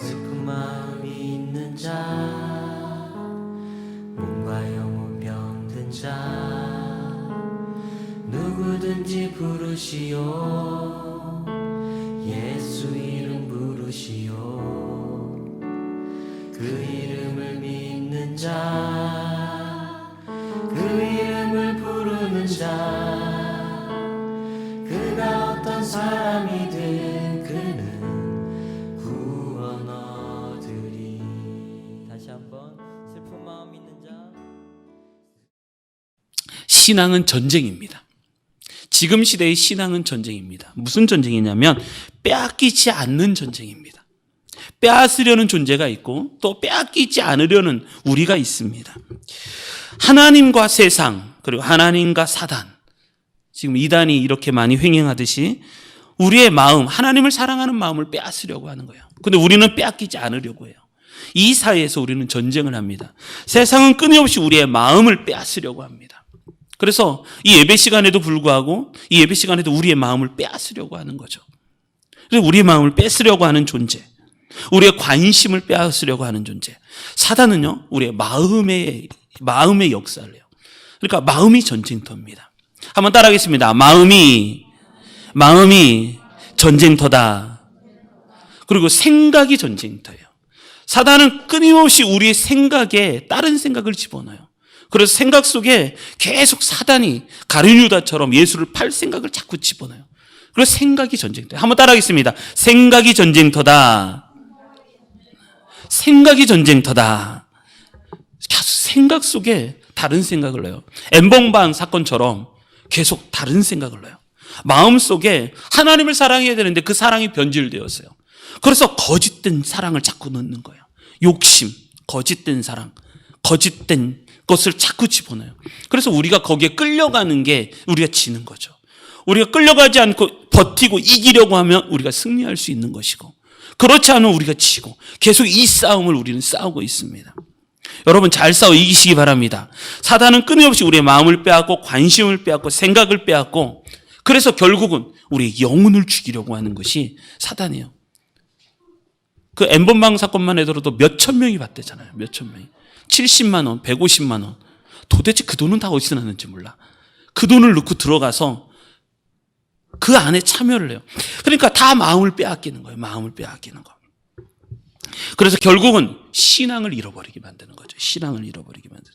슬픈 마음이 있는 자, 몸과 영혼 병든 자, 누구든지 부르시오. 예수 이름 부르시오. 그 이름을 믿는 자, 그 이름을 부르는 자, 그가 어떤 사람이든 그는 구원 얻으리. 다시 한번 슬픈 마음 있는 자. 신앙은 전쟁입니다. 지금 시대의 신앙은 전쟁입니다. 무슨 전쟁이냐면 빼앗기지 않는 전쟁입니다. 빼앗으려는 존재가 있고 또 빼앗기지 않으려는 우리가 있습니다. 하나님과 세상, 그리고 하나님과 사단, 지금 이단이 이렇게 많이 횡행하듯이 우리의 마음, 하나님을 사랑하는 마음을 빼앗으려고 하는 거예요. 근데 우리는 빼앗기지 않으려고 해요. 이 사이에서 우리는 전쟁을 합니다. 세상은 끊임없이 우리의 마음을 빼앗으려고 합니다. 그래서 이 예배 시간에도 불구하고 이 예배 시간에도 우리의 마음을 빼앗으려고 하는 거죠. 그래서 우리의 마음을 뺏으려고 하는 존재, 우리의 관심을 빼앗으려고 하는 존재. 사단은요, 우리의 마음의 역사를 해요. 그러니까 마음이 전쟁터입니다. 한번 따라하겠습니다. 마음이 전쟁터다. 그리고 생각이 전쟁터예요. 사단은 끊임없이 우리의 생각에 다른 생각을 집어넣어요. 그래서 생각 속에 계속 사단이 가룟유다처럼 예수를 팔 생각을 자꾸 집어넣어요. 그래서 생각이 전쟁터예요. 한번 따라하겠습니다. 생각이 전쟁터다. 생각이 전쟁터다. 계속 생각 속에 다른 생각을 넣어요. 엠번방 사건처럼 계속 다른 생각을 넣어요. 마음속에 하나님을 사랑해야 되는데 그 사랑이 변질되었어요. 그래서 거짓된 사랑을 자꾸 넣는 거예요. 욕심, 거짓된 사랑, 거짓된 것을 자꾸 집어넣어요. 그래서 우리가 거기에 끌려가는 게 우리가 지는 거죠. 우리가 끌려가지 않고 버티고 이기려고 하면 우리가 승리할 수 있는 것이고, 그렇지 않으면 우리가 지고, 계속 이 싸움을 우리는 싸우고 있습니다. 여러분 잘 싸워 이기시기 바랍니다. 사단은 끊임없이 우리의 마음을 빼앗고 관심을 빼앗고 생각을 빼앗고, 그래서 결국은 우리의 영혼을 죽이려고 하는 것이 사단이에요. 그 엠번방 사건만 해도 몇천 명이 봤대잖아요. 몇천 명이. 70만 원, 150만 원. 도대체 그 돈은 다 어디서 났는지 몰라. 그 돈을 넣고 들어가서 그 안에 참여를 해요. 그러니까 다 마음을 빼앗기는 거예요. 마음을 빼앗기는 거. 그래서 결국은 신앙을 잃어버리게 만드는 거죠. 신앙을 잃어버리게 만드는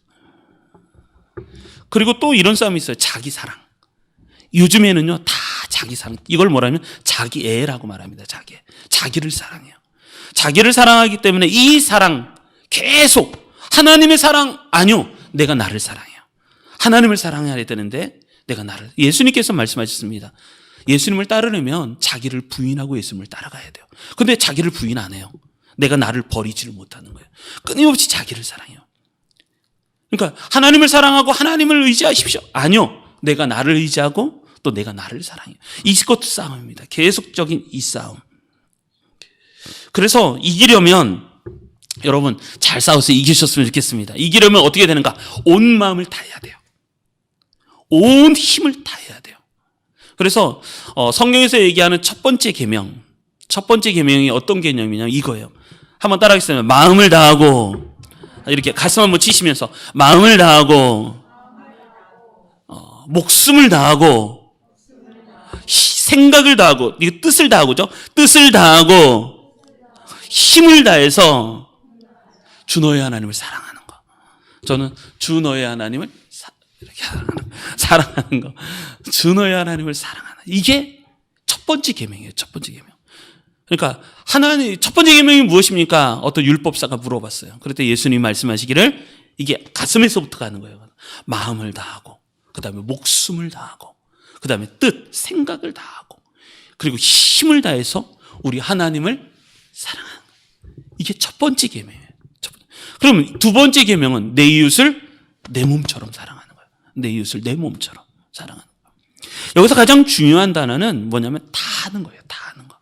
거예요. 그리고 또 이런 싸움이 있어요. 자기 사랑. 요즘에는요, 다 자기 사랑. 이걸 뭐라면 자기 애라고 말합니다. 자기를 사랑해요. 자기를 사랑하기 때문에 이 사랑 계속 하나님의 사랑 아니요. 내가 나를 사랑해요. 하나님을 사랑해야 되는데 내가 나를. 예수님께서 말씀하셨습니다. 예수님을 따르려면 자기를 부인하고 예수님을 따라가야 돼요. 근데 자기를 부인 안 해요. 내가 나를 버리지를 못하는 거예요. 끊임없이 자기를 사랑해요. 그러니까 하나님을 사랑하고 하나님을 의지하십시오. 아니요. 내가 나를 의지하고 또 내가 나를 사랑해요. 이것도 싸움입니다. 계속적인 이 싸움. 그래서 이기려면 여러분 잘 싸워서 이기셨으면 좋겠습니다. 이기려면 어떻게 되는가? 온 마음을 다해야 돼요. 온 힘을 다해야 돼요. 그래서 성경에서 얘기하는 첫 번째 계명이 어떤 개념이냐면 이거예요. 한번 따라하겠습니다. 마음을 다하고, 이렇게 가슴 한번 치시면서 마음을 다하고, 목숨을 다하고, 생각을 다하고, 이거 뜻을 다하고죠. 뜻을 다하고 힘을 다해서 주 너의 하나님을 사랑하는 거. 저는 주 너의 하나님을 이렇게 사랑하는 거. 주 너의 하나님을 사랑하는. 이게 첫 번째 계명이에요. 첫 번째 계명. 그러니까 첫 번째 계명이 무엇입니까? 어떤 율법사가 물어봤어요. 그랬더니 예수님이 말씀하시기를 이게 가슴에서부터 가는 거예요. 마음을 다하고, 그 다음에 목숨을 다하고, 그 다음에 뜻, 생각을 다하고, 그리고 힘을 다해서 우리 하나님을 사랑하는 거예요. 이게 첫 번째 계명이에요. 그럼 두 번째 계명은 내 이웃을 내 몸처럼 사랑하는 거예요. 내 이웃을 내 몸처럼 사랑하는 거예요. 여기서 가장 중요한 단어는 뭐냐면 다 하는 거예요. 다 하는 거.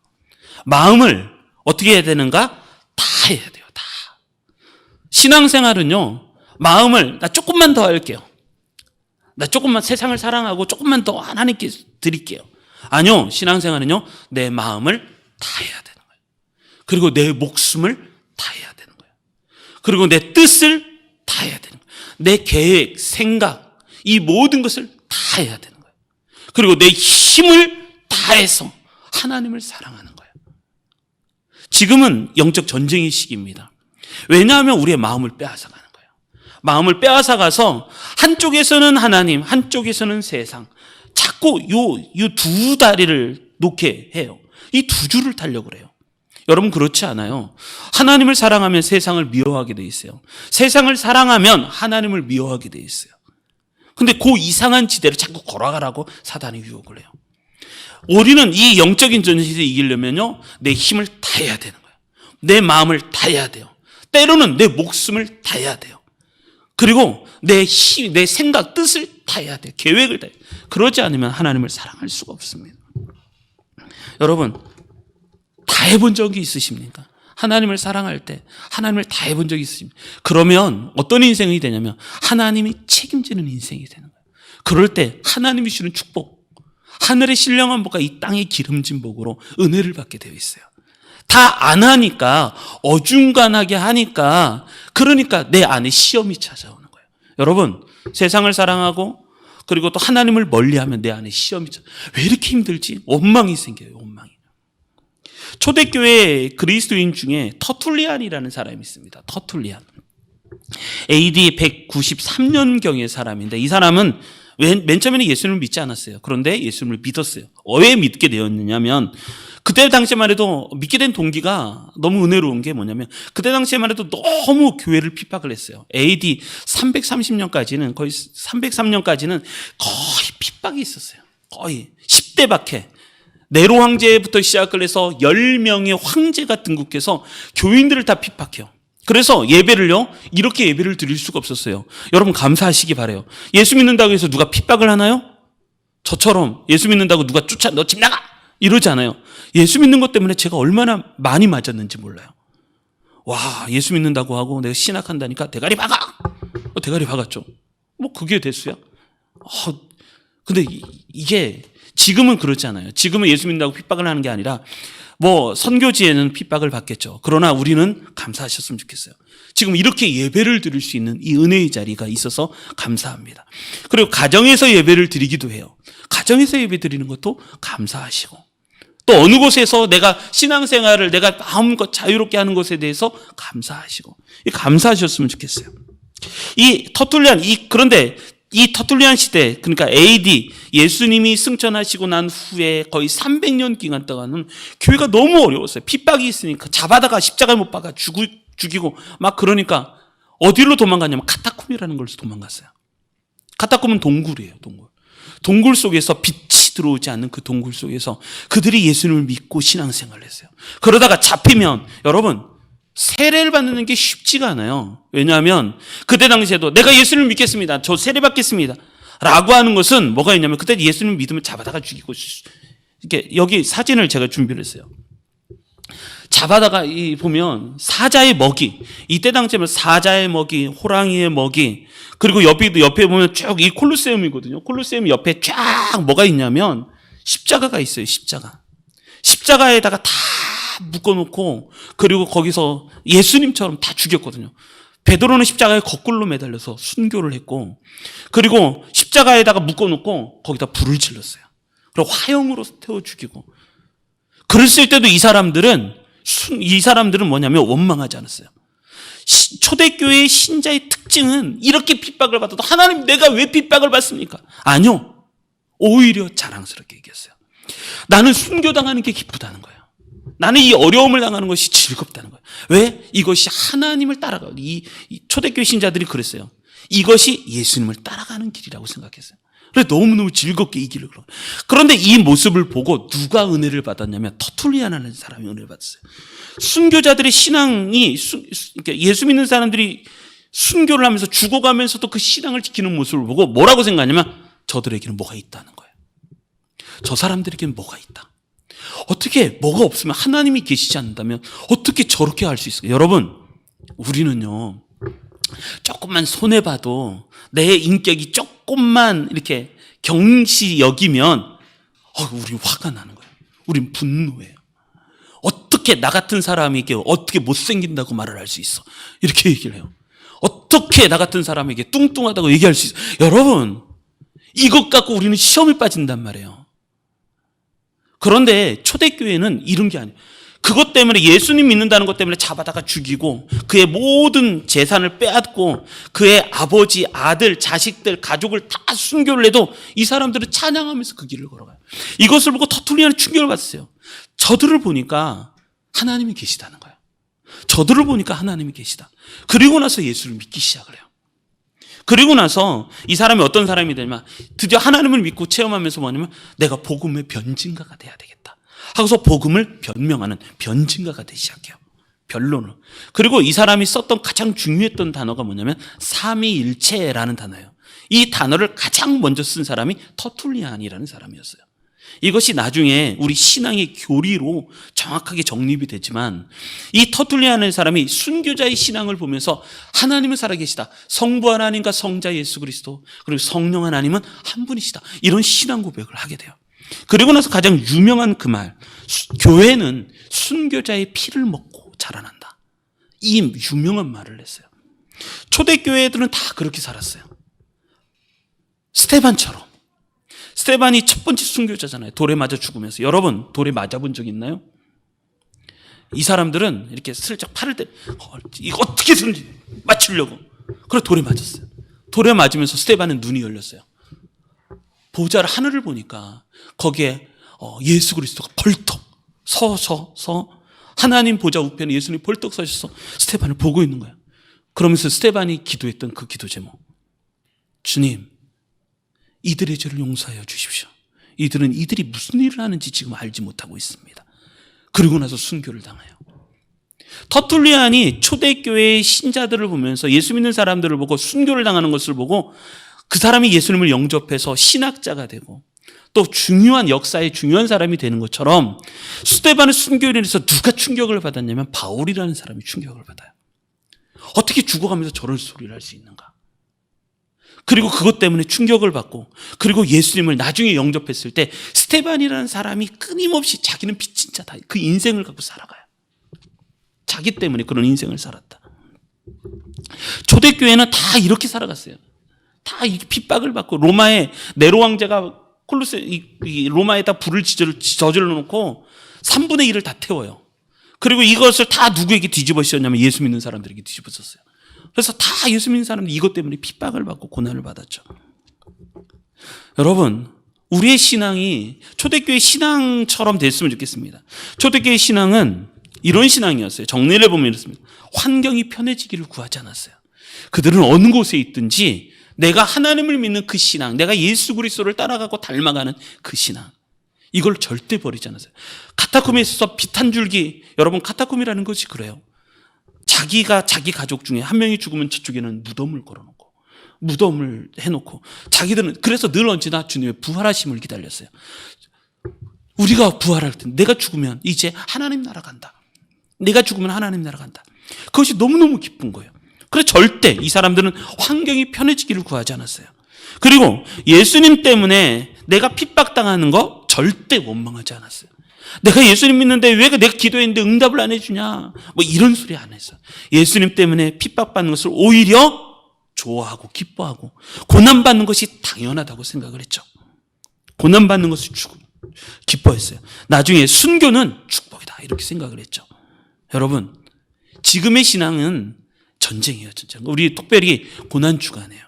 마음을 어떻게 해야 되는가? 다 해야 돼요. 다. 신앙생활은요, 마음을 나 조금만 더 할게요. 나 조금만 세상을 사랑하고 조금만 더 하나님께 드릴게요. 아니요, 신앙생활은요, 내 마음을 다 해야 되는 거예요. 그리고 내 목숨을 다해야 되는 거예요. 그리고 내 뜻을 다해야 되는 거예요. 내 계획, 생각, 이 모든 것을 다 해야 되는 거예요. 그리고 내 힘을 다해서 하나님을 사랑하는 거예요. 지금은 영적 전쟁의 시기입니다. 왜냐하면 우리의 마음을 빼앗아가는 거예요. 마음을 빼앗아가서 한쪽에서는 하나님, 한쪽에서는 세상. 자꾸 요 두 다리를 놓게 해요. 이 두 줄을 타려고 그래요. 여러분 그렇지 않아요. 하나님을 사랑하면 세상을 미워하게 돼 있어요. 세상을 사랑하면 하나님을 미워하게 돼 있어요. 근데 그 이상한 지대를 자꾸 걸어가라고 사단이 유혹을 해요. 우리는 이 영적인 전쟁에서 이기려면요, 내 힘을 다해야 되는 거예요. 내 마음을 다해야 돼요. 때로는 내 목숨을 다해야 돼요. 그리고 내 생각, 뜻을 다해야 돼요. 계획을 다해야 돼요. 그러지 않으면 하나님을 사랑할 수가 없습니다. 여러분, 다 해본 적이 있으십니까? 하나님을 사랑할 때 하나님을 다 해본 적이 있으십니까? 그러면 어떤 인생이 되냐면 하나님이 책임지는 인생이 되는 거예요. 그럴 때 하나님이 주는 축복, 하늘의 신령한 복과 이 땅의 기름진 복으로 은혜를 받게 되어 있어요. 다 안 하니까, 어중간하게 하니까, 그러니까 내 안에 시험이 찾아오는 거예요. 여러분, 세상을 사랑하고 그리고 또 하나님을 멀리하면 내 안에 시험이 찾아와요. 왜 이렇게 힘들지? 원망이 생겨요. 원망이. 초대교회 그리스도인 중에 터툴리안이라는 사람이 있습니다. 터툴리안. AD 193년경의 사람인데, 이 사람은 맨 처음에는 예수님을 믿지 않았어요. 그런데 예수님을 믿었어요. 왜 믿게 되었느냐면, 그때 당시만 해도 믿게 된 동기가 너무 은혜로운 게 뭐냐면, 그때 당시만 해도 너무 교회를 핍박을 했어요. AD 330년까지는, 거의 303년까지는 거의 핍박이 있었어요. 거의 10대 박해. 네로 황제부터 시작을 해서 10명의 황제가 등극해서 교인들을 다 핍박해요. 그래서 예배를요, 이렇게 예배를 드릴 수가 없었어요. 여러분 감사하시기 바라요. 예수 믿는다고 해서 누가 핍박을 하나요? 저처럼 예수 믿는다고 누가 너 집 나가! 이러지 않아요. 예수 믿는 것 때문에 제가 얼마나 많이 맞았는지 몰라요. 와, 예수 믿는다고 하고 내가 신학한다니까 대가리 박아! 대가리 박았죠. 뭐 그게 대수야? 근데 이게 지금은 그렇지 않아요. 지금은 예수 믿는다고 핍박을 하는 게 아니라 뭐 선교지에는 핍박을 받겠죠. 그러나 우리는 감사하셨으면 좋겠어요. 지금 이렇게 예배를 드릴 수 있는 이 은혜의 자리가 있어서 감사합니다. 그리고 가정에서 예배를 드리기도 해요. 가정에서 예배 드리는 것도 감사하시고, 또 어느 곳에서 내가 신앙생활을 내가 마음껏 자유롭게 하는 것에 대해서 감사하시고, 감사하셨으면 좋겠어요. 그런데 이 터툴리안 시대, 그러니까 AD, 예수님이 승천하시고 난 후에 거의 300년 기간 동안은 교회가 너무 어려웠어요. 핍박이 있으니까 잡아다가 십자가에 못 박아 죽이고 막, 그러니까 어디로 도망갔냐면 카타콤이라는 곳에서 도망갔어요. 카타콤은 동굴이에요. 동굴 속에서 빛이 들어오지 않는 그 동굴 속에서 그들이 예수님을 믿고 신앙생활을 했어요. 그러다가 잡히면, 여러분, 세례를 받는 게 쉽지가 않아요. 왜냐하면 그때 당시에도 내가 예수님을 믿겠습니다, 저 세례 받겠습니다 라고 하는 것은 뭐가 있냐면, 그때 예수님을 믿으면 잡아다가 죽이고, 이렇게 여기 사진을 제가 준비를 했어요. 잡아다가 보면 사자의 먹이, 이때 당시에는 사자의 먹이, 호랑이의 먹이, 그리고 옆에 보면 쭉 이 콜로세움이거든요. 콜로세움 옆에 쫙 뭐가 있냐면 십자가가 있어요. 십자가에다가 다 묶어놓고, 그리고 거기서 예수님처럼 다 죽였거든요. 베드로는 십자가에 거꾸로 매달려서 순교를 했고, 그리고 십자가에다가 묶어놓고 거기다 불을 질렀어요. 그리고 화형으로 태워 죽이고. 그랬을 때도 이 사람들은 뭐냐면 원망하지 않았어요. 초대교회의 신자의 특징은 이렇게 핍박을 받아도 하나님, 내가 왜 핍박을 받습니까? 아니요. 오히려 자랑스럽게 얘기했어요. 나는 순교당하는 게 기쁘다는 거예요. 나는 이 어려움을 당하는 것이 즐겁다는 거예요. 왜? 이것이 하나님을 따라가요. 이 초대교회 신자들이 그랬어요. 이것이 예수님을 따라가는 길이라고 생각했어요. 그래서 너무너무 즐겁게 이 길을 걸어요. 그런데 이 모습을 보고 누가 은혜를 받았냐면 터툴리안이라는 사람이 은혜를 받았어요. 순교자들의 신앙이, 예수 믿는 사람들이 순교를 하면서 죽어가면서도 그 신앙을 지키는 모습을 보고 뭐라고 생각하냐면, 저들에게는 뭐가 있다는 거예요. 저 사람들에게는 뭐가 있다. 어떻게 뭐가 없으면, 하나님이 계시지 않는다면 어떻게 저렇게 할 수 있을까요? 여러분, 우리는요, 조금만 손해봐도 내 인격이 조금만 이렇게 경시 여기면 우린 화가 나는 거예요. 우린 분노해요. 어떻게 어떻게 나 같은 사람에게 어떻게 못생긴다고 말을 할 수 있어? 이렇게 얘기를 해요. 어떻게 나 같은 사람에게 뚱뚱하다고 얘기할 수 있어? 여러분, 이것 갖고 우리는 시험에 빠진단 말이에요. 그런데 초대교회는 이런 게 아니에요. 그것 때문에, 예수님 믿는다는 것 때문에 잡아다가 죽이고 그의 모든 재산을 빼앗고 그의 아버지, 아들, 자식들, 가족을 다 순교를 해도 이 사람들은 찬양하면서 그 길을 걸어가요. 이것을 보고 터툴리안은 충격을 받았어요. 저들을 보니까 하나님이 계시다는 거예요. 저들을 보니까 하나님이 계시다. 그리고 나서 예수를 믿기 시작을 해요. 그리고 나서 이 사람이 어떤 사람이 되냐면 드디어 하나님을 믿고 체험하면서 뭐냐면 내가 복음의 변증가가 돼야 되겠다 하고서 복음을 변명하는 변증가가 되기 시작해요. 변론을. 그리고 이 사람이 썼던 가장 중요했던 단어가 뭐냐면 삼위일체라는 단어예요. 이 단어를 가장 먼저 쓴 사람이 터툴리안이라는 사람이었어요. 이것이 나중에 우리 신앙의 교리로 정확하게 정립이 되지만 이 터툴리안의 사람이 순교자의 신앙을 보면서 하나님은 살아계시다. 성부 하나님과 성자 예수 그리스도 그리고 성령 하나님은 한 분이시다. 이런 신앙 고백을 하게 돼요. 그리고 나서 가장 유명한 그 말, 교회는 순교자의 피를 먹고 자라난다. 이 유명한 말을 했어요. 초대교회들은 다 그렇게 살았어요. 스테반처럼. 스테반이 첫 번째 순교자잖아요. 돌에 맞아 죽으면서. 여러분, 돌에 맞아본 적 있나요? 이 사람들은 이렇게 슬쩍 팔을 때 이거 어떻게든지 맞추려고. 그래 돌에 맞았어요. 돌에 맞으면서 스테반은 눈이 열렸어요. 보좌를 하늘을 보니까 거기에 예수 그리스도가 벌떡 서서 하나님 보좌 우편에 예수님이 벌떡 서셔서 스테반을 보고 있는 거예요. 그러면서 스테반이 기도했던 그 기도 제목, 주님 이들의 죄를 용서하여 주십시오. 이들이 무슨 일을 하는지 지금 알지 못하고 있습니다. 그리고 나서 순교를 당해요. 터툴리안이 초대교회의 신자들을 보면서 예수 믿는 사람들을 보고 순교를 당하는 것을 보고 그 사람이 예수님을 영접해서 신학자가 되고 또 중요한 역사의 중요한 사람이 되는 것처럼 스데반의 순교로 인해서 누가 충격을 받았냐면 바울이라는 사람이 충격을 받아요. 어떻게 죽어가면서 저런 소리를 할 수 있는가? 그리고 그것 때문에 충격을 받고 그리고 예수님을 나중에 영접했을 때 스데반이라는 사람이 끊임없이 자기는 빚진 자다. 그 인생을 갖고 살아가요. 자기 때문에 그런 인생을 살았다. 초대교회는 다 이렇게 살아갔어요. 다 핍박을 받고 로마의 네로 왕자가 로마에다 불을 저질러 놓고 3분의 1을 다 태워요. 그리고 이것을 다 누구에게 뒤집어 씌웠냐면 예수 믿는 사람들에게 뒤집어 썼어요. 그래서 다 예수 믿는 사람들이 이것 때문에 핍박을 받고 고난을 받았죠. 여러분, 우리의 신앙이 초대교회 신앙처럼 됐으면 좋겠습니다. 초대교회 신앙은 이런 신앙이었어요. 정리를 해보면 이렇습니다. 환경이 편해지기를 구하지 않았어요. 그들은 어느 곳에 있든지 내가 하나님을 믿는 그 신앙, 내가 예수 그리스도를 따라가고 닮아가는 그 신앙, 이걸 절대 버리지 않았어요. 카타콤에 있어서 빛 한 줄기, 여러분 카타콤이라는 것이 그래요. 자기가 자기 가족 중에 한 명이 죽으면 저쪽에는 무덤을 걸어놓고 무덤을 해놓고 자기들은 그래서 늘 언제나 주님의 부활하심을 기다렸어요. 우리가 부활할 때 내가 죽으면 이제 하나님 나라 간다. 내가 죽으면 하나님 나라 간다. 그것이 너무너무 기쁜 거예요. 그래서 절대 이 사람들은 환경이 편해지기를 구하지 않았어요. 그리고 예수님 때문에 내가 핍박당하는 거 절대 원망하지 않았어요. 내가 예수님 믿는데 왜 내가 기도했는데 응답을 안 해주냐, 뭐 이런 소리 안 했어요. 예수님 때문에 핍박받는 것을 오히려 좋아하고 기뻐하고 고난받는 것이 당연하다고 생각을 했죠. 고난받는 것을 기뻐했어요. 나중에 순교는 축복이다 이렇게 생각을 했죠. 여러분, 지금의 신앙은 전쟁이에요. 전쟁. 우리 특별히 고난주간이에요.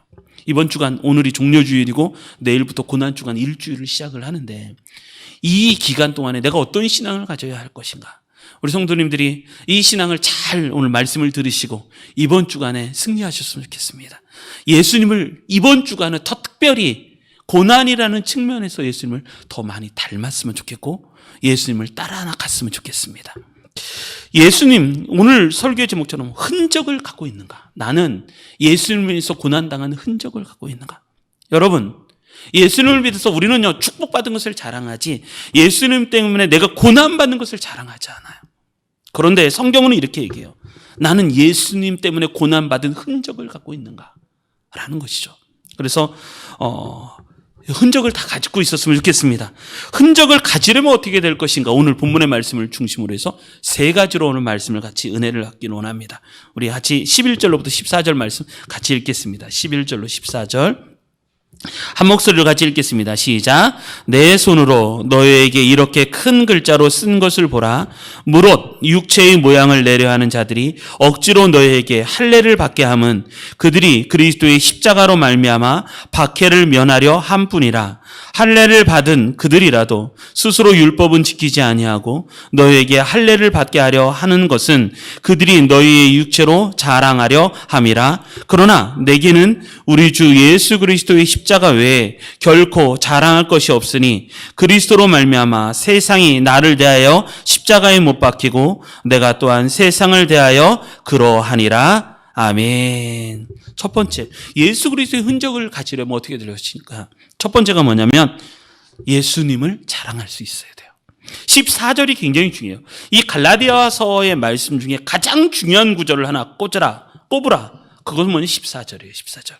이번 주간 오늘이 종료주일이고 내일부터 고난주간 일주일을 시작을 하는데 이 기간 동안에 내가 어떤 신앙을 가져야 할 것인가? 우리 성도님들이 이 신앙을 잘 오늘 말씀을 들으시고 이번 주간에 승리하셨으면 좋겠습니다. 예수님을 이번 주간은 더 특별히 고난이라는 측면에서 예수님을 더 많이 닮았으면 좋겠고 예수님을 따라갔으면 좋겠습니다. 예수님, 오늘 설교의 제목처럼 흔적을 갖고 있는가? 나는 예수님에서 고난당하는 흔적을 갖고 있는가? 여러분, 예수님을 믿어서 우리는요 축복받은 것을 자랑하지 예수님 때문에 내가 고난받는 것을 자랑하지 않아요. 그런데 성경은 이렇게 얘기해요. 나는 예수님 때문에 고난받은 흔적을 갖고 있는가? 라는 것이죠. 그래서 흔적을 다 가지고 있었으면 좋겠습니다. 흔적을 가지려면 어떻게 될 것인가? 오늘 본문의 말씀을 중심으로 해서 세 가지로 오늘 말씀을 같이 은혜를 받기를 원합니다. 우리 같이 11절로부터 14절 말씀 같이 읽겠습니다. 11절로 14절. 한 목소리로 같이 읽겠습니다. 시작. 내 손으로 너희에게 이렇게 큰 글자로 쓴 것을 보라. 무릇 육체의 모양을 내려 하는 자들이 억지로 너희에게 할례를 받게 함은 그들이 그리스도의 십자가로 말미암아 박해를 면하려 함뿐이라. 할례를 받은 그들이라도 스스로 율법은 지키지 아니하고 너희에게 할례를 받게 하려 하는 것은 그들이 너희의 육체로 자랑하려 함이라. 그러나 내게는 우리 주 예수 그리스도의 십자가 외에 결코 자랑할 것이 없으니 그리스도로 말미암아 세상이 나를 대하여 십자가에 못 박히고 내가 또한 세상을 대하여 그러하니라. 아멘. 첫 번째, 예수 그리스도의 흔적을 가지려면 어떻게 될 것인가? 첫 번째가 뭐냐면 예수님을 자랑할 수 있어야 돼요. 14절이 굉장히 중요해요. 이 갈라디아서의 말씀 중에 가장 중요한 구절을 하나 꼽으라. 그것은 뭐냐? 14절이에요. 14절.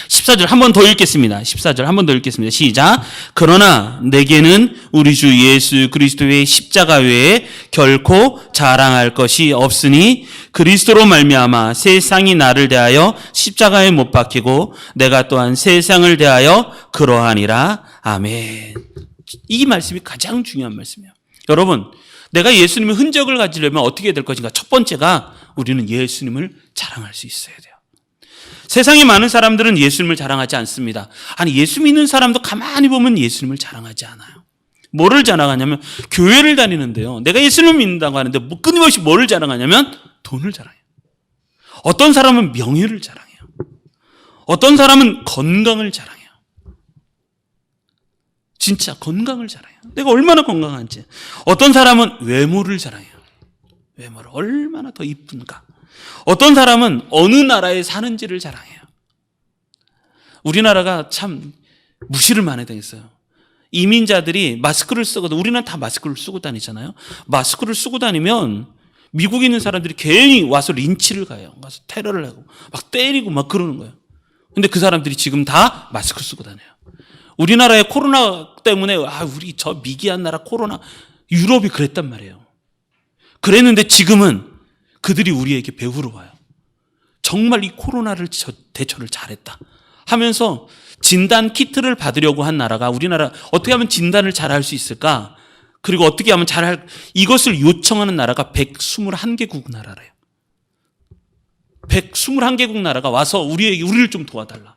14절 한 번 더 읽겠습니다. 14절 한 번 더 읽겠습니다. 시작. 그러나 내게는 우리 주 예수 그리스도의 십자가 외에 결코 자랑할 것이 없으니 그리스도로 말미암아 세상이 나를 대하여 십자가에 못 박히고 내가 또한 세상을 대하여 그러하니라. 아멘. 이 말씀이 가장 중요한 말씀이에요. 여러분, 내가 예수님의 흔적을 가지려면 어떻게 될 것인가? 첫 번째가 우리는 예수님을 자랑할 수 있어야 돼요. 세상에 많은 사람들은 예수님을 자랑하지 않습니다. 아니, 예수 믿는 사람도 가만히 보면 예수님을 자랑하지 않아요. 뭐를 자랑하냐면 교회를 다니는데요. 내가 예수님을 믿는다고 하는데 끊임없이 뭐를 자랑하냐면 돈을 자랑해요. 어떤 사람은 명예를 자랑해요. 어떤 사람은 건강을 자랑해요. 진짜 건강을 자랑해요. 내가 얼마나 건강한지. 어떤 사람은 외모를 자랑해요. 외모를 얼마나 더 이쁜가. 어떤 사람은 어느 나라에 사는지를 자랑해요. 우리나라가 참 무시를 많이 당했어요. 이민자들이 마스크를 쓰거든. 우리는 다 마스크를 쓰고 다니잖아요. 마스크를 쓰고 다니면 미국에 있는 사람들이 괜히 와서 린치를 가요. 와서 테러를 하고 막 때리고 막 그러는 거예요. 근데 그 사람들이 지금 다 마스크 쓰고 다녀요. 우리나라의 코로나 때문에 우리 저 미개한 나라 코로나, 유럽이 그랬단 말이에요. 그랬는데 지금은 그들이 우리에게 배우러 와요. 정말 이 코로나를 대처를 잘했다 하면서 진단 키트를 받으려고 한 나라가 우리나라 어떻게 하면 진단을 잘할 수 있을까? 그리고 어떻게 하면 이것을 요청하는 나라가 121개국 나라래요. 121개국 나라가 와서 우리를 좀 도와달라.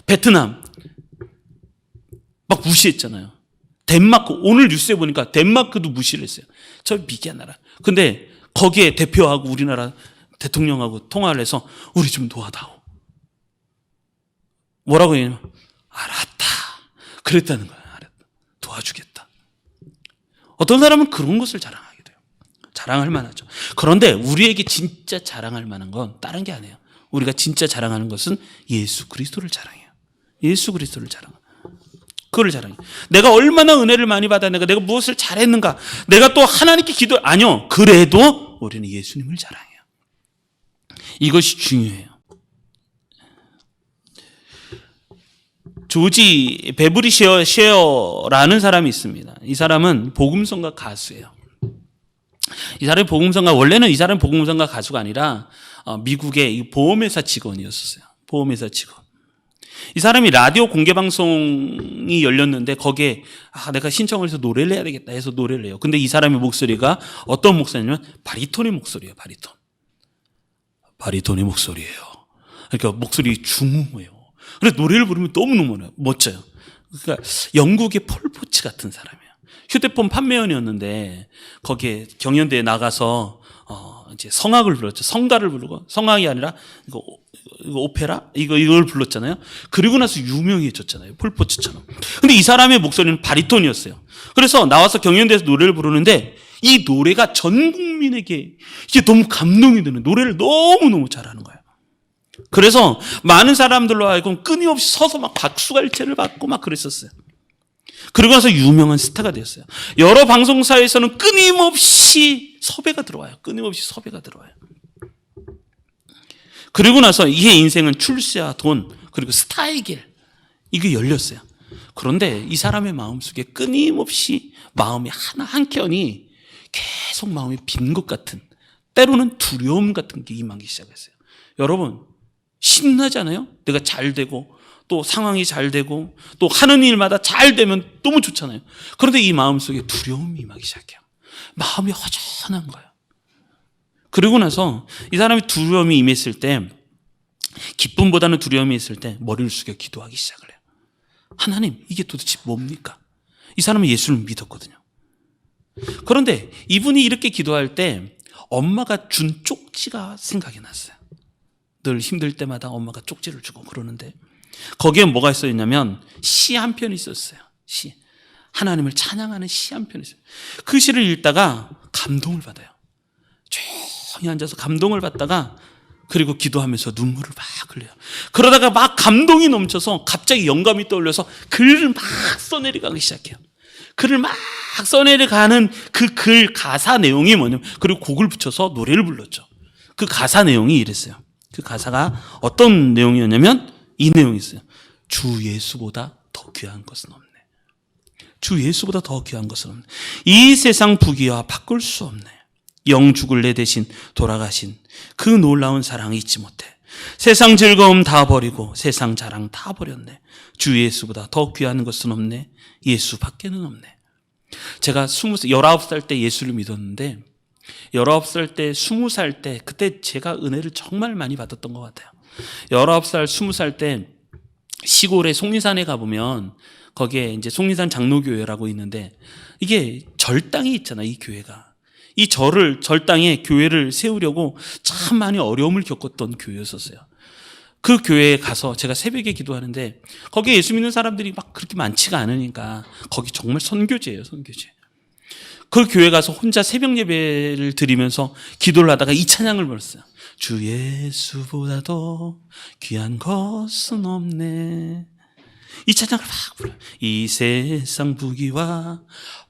베트남 막 무시했잖아요. 덴마크, 오늘 뉴스에 보니까 덴마크도 무시를 했어요. 저 미개한 나라. 근데 거기에 대표하고 우리나라 대통령하고 통화를 해서 우리 좀 도와다오. 뭐라고 했냐면 알았다. 그랬다는 거야. 알았다. 도와주겠다. 어떤 사람은 그런 것을 자랑하게 돼요. 자랑할 만하죠. 그런데 우리에게 진짜 자랑할 만한 건 다른 게 아니에요. 우리가 진짜 자랑하는 것은 예수 그리스도를 자랑해요. 예수 그리스도를 자랑해요. 그걸 자랑해요. 내가 얼마나 은혜를 많이 받았는가, 내가 무엇을 잘했는가, 내가 또 하나님께 아니요. 그래도 우리는 예수님을 자랑해요. 이것이 중요해요. 조지 베브리 쉐어라는 사람이 있습니다. 이 사람은 복음성가 가수예요. 이 사람이 원래는 이 사람이 복음성가 가수가 아니라 미국의 보험회사 직원이었어요. 보험회사 직원. 이 사람이 라디오 공개방송이 열렸는데 거기에 내가 신청을 해서 노래를 해야 되겠다 해서 노래를 해요. 근데 이 사람의 목소리가 어떤 목소리냐면 바리톤의 목소리예요. 바리톤의 목소리예요. 그러니까 목소리 중후해요. 그래서 노래를 부르면 너무너무 멋져요. 그러니까 영국의 폴 포츠 같은 사람이에요. 휴대폰 판매원이었는데 거기에 경연대에 나가서 이제 성악을 불렀죠. 성가를 부르고, 성악이 아니라 이거 오페라 이걸 불렀잖아요. 그리고 나서 유명해졌잖아요. 폴포츠처럼. 근데 이 사람의 목소리는 바리톤이었어요. 그래서 나와서 경연대에서 노래를 부르는데 이 노래가 전 국민에게 이게 너무 감동이 드는, 노래를 너무너무 잘하는 거예요. 그래서 많은 사람들로 하여금 끊임없이 서서 막 박수갈채를 받고 막 그랬었어요. 그리고 나서 유명한 스타가 되었어요. 여러 방송사에서는 끊임없이 섭외가 들어와요. 그리고 나서 이의 인생은 출세와 돈, 그리고 스타의 길, 이게 열렸어요. 그런데 이 사람의 마음속에 끊임없이 마음이 하나 한켠이 계속 마음이 빈 것 같은, 때로는 두려움 같은 게 임하기 시작했어요. 여러분, 신나잖아요. 내가 잘 되고 또 상황이 잘 되고 또 하는 일마다 잘 되면 너무 좋잖아요. 그런데 이 마음속에 두려움이 임하기 시작해요. 마음이 허전한 거예요. 그리고 나서 이 사람이 두려움이 임했을 때, 기쁨보다는 두려움이 있을 때 머리를 숙여 기도하기 시작을 해요. 하나님, 이게 도대체 뭡니까? 이 사람은 예수를 믿었거든요. 그런데 이분이 이렇게 기도할 때 엄마가 준 쪽지가 생각이 났어요. 늘 힘들 때마다 엄마가 쪽지를 주고 그러는데 거기에 뭐가 있었냐면 시 한 편이 있었어요. 시. 하나님을 찬양하는 시 한 편이 있어요. 그 시를 읽다가 감동을 받아요. 조용히 앉아서 감동을 받다가 그리고 기도하면서 눈물을 막 흘려요. 그러다가 막 감동이 넘쳐서 갑자기 영감이 떠올려서 글을 막 써내려가기 시작해요. 글을 막 써내려가는 그 글 가사 내용이 뭐냐면, 그리고 곡을 붙여서 노래를 불렀죠. 그 가사 내용이 이랬어요. 그 가사가 어떤 내용이었냐면 이 내용이 있어요. 주 예수보다 더 귀한 것은 없네. 주 예수보다 더 귀한 것은 없네. 이 세상 부귀와 바꿀 수 없네. 영 죽을 내 대신 돌아가신 그 놀라운 사랑 잊지 못해. 세상 즐거움 다 버리고 세상 자랑 다 버렸네. 주 예수보다 더 귀한 것은 없네. 예수 밖에는 없네. 제가 19살 때 예수를 믿었는데 19살 때, 20살 때, 그때 제가 은혜를 정말 많이 받았던 것 같아요. 19살, 20살 때 시골에 속리산에 가보면 거기에 이제 속리산 장로교회라고 있는데 이게 절당이 있잖아요, 이 교회가. 이 절당에 교회를 세우려고 참 많이 어려움을 겪었던 교회였었어요. 그 교회에 가서 제가 새벽에 기도하는데 거기에 예수 믿는 사람들이 막 그렇게 많지가 않으니까 거기 정말 선교제예요, 선교제. 그 교회 가서 혼자 새벽 예배를 드리면서 기도를 하다가 이 찬양을 불렀어요. 주 예수보다 더 귀한 것은 없네. 이 찬양을 막 불러요. 이 세상 부귀와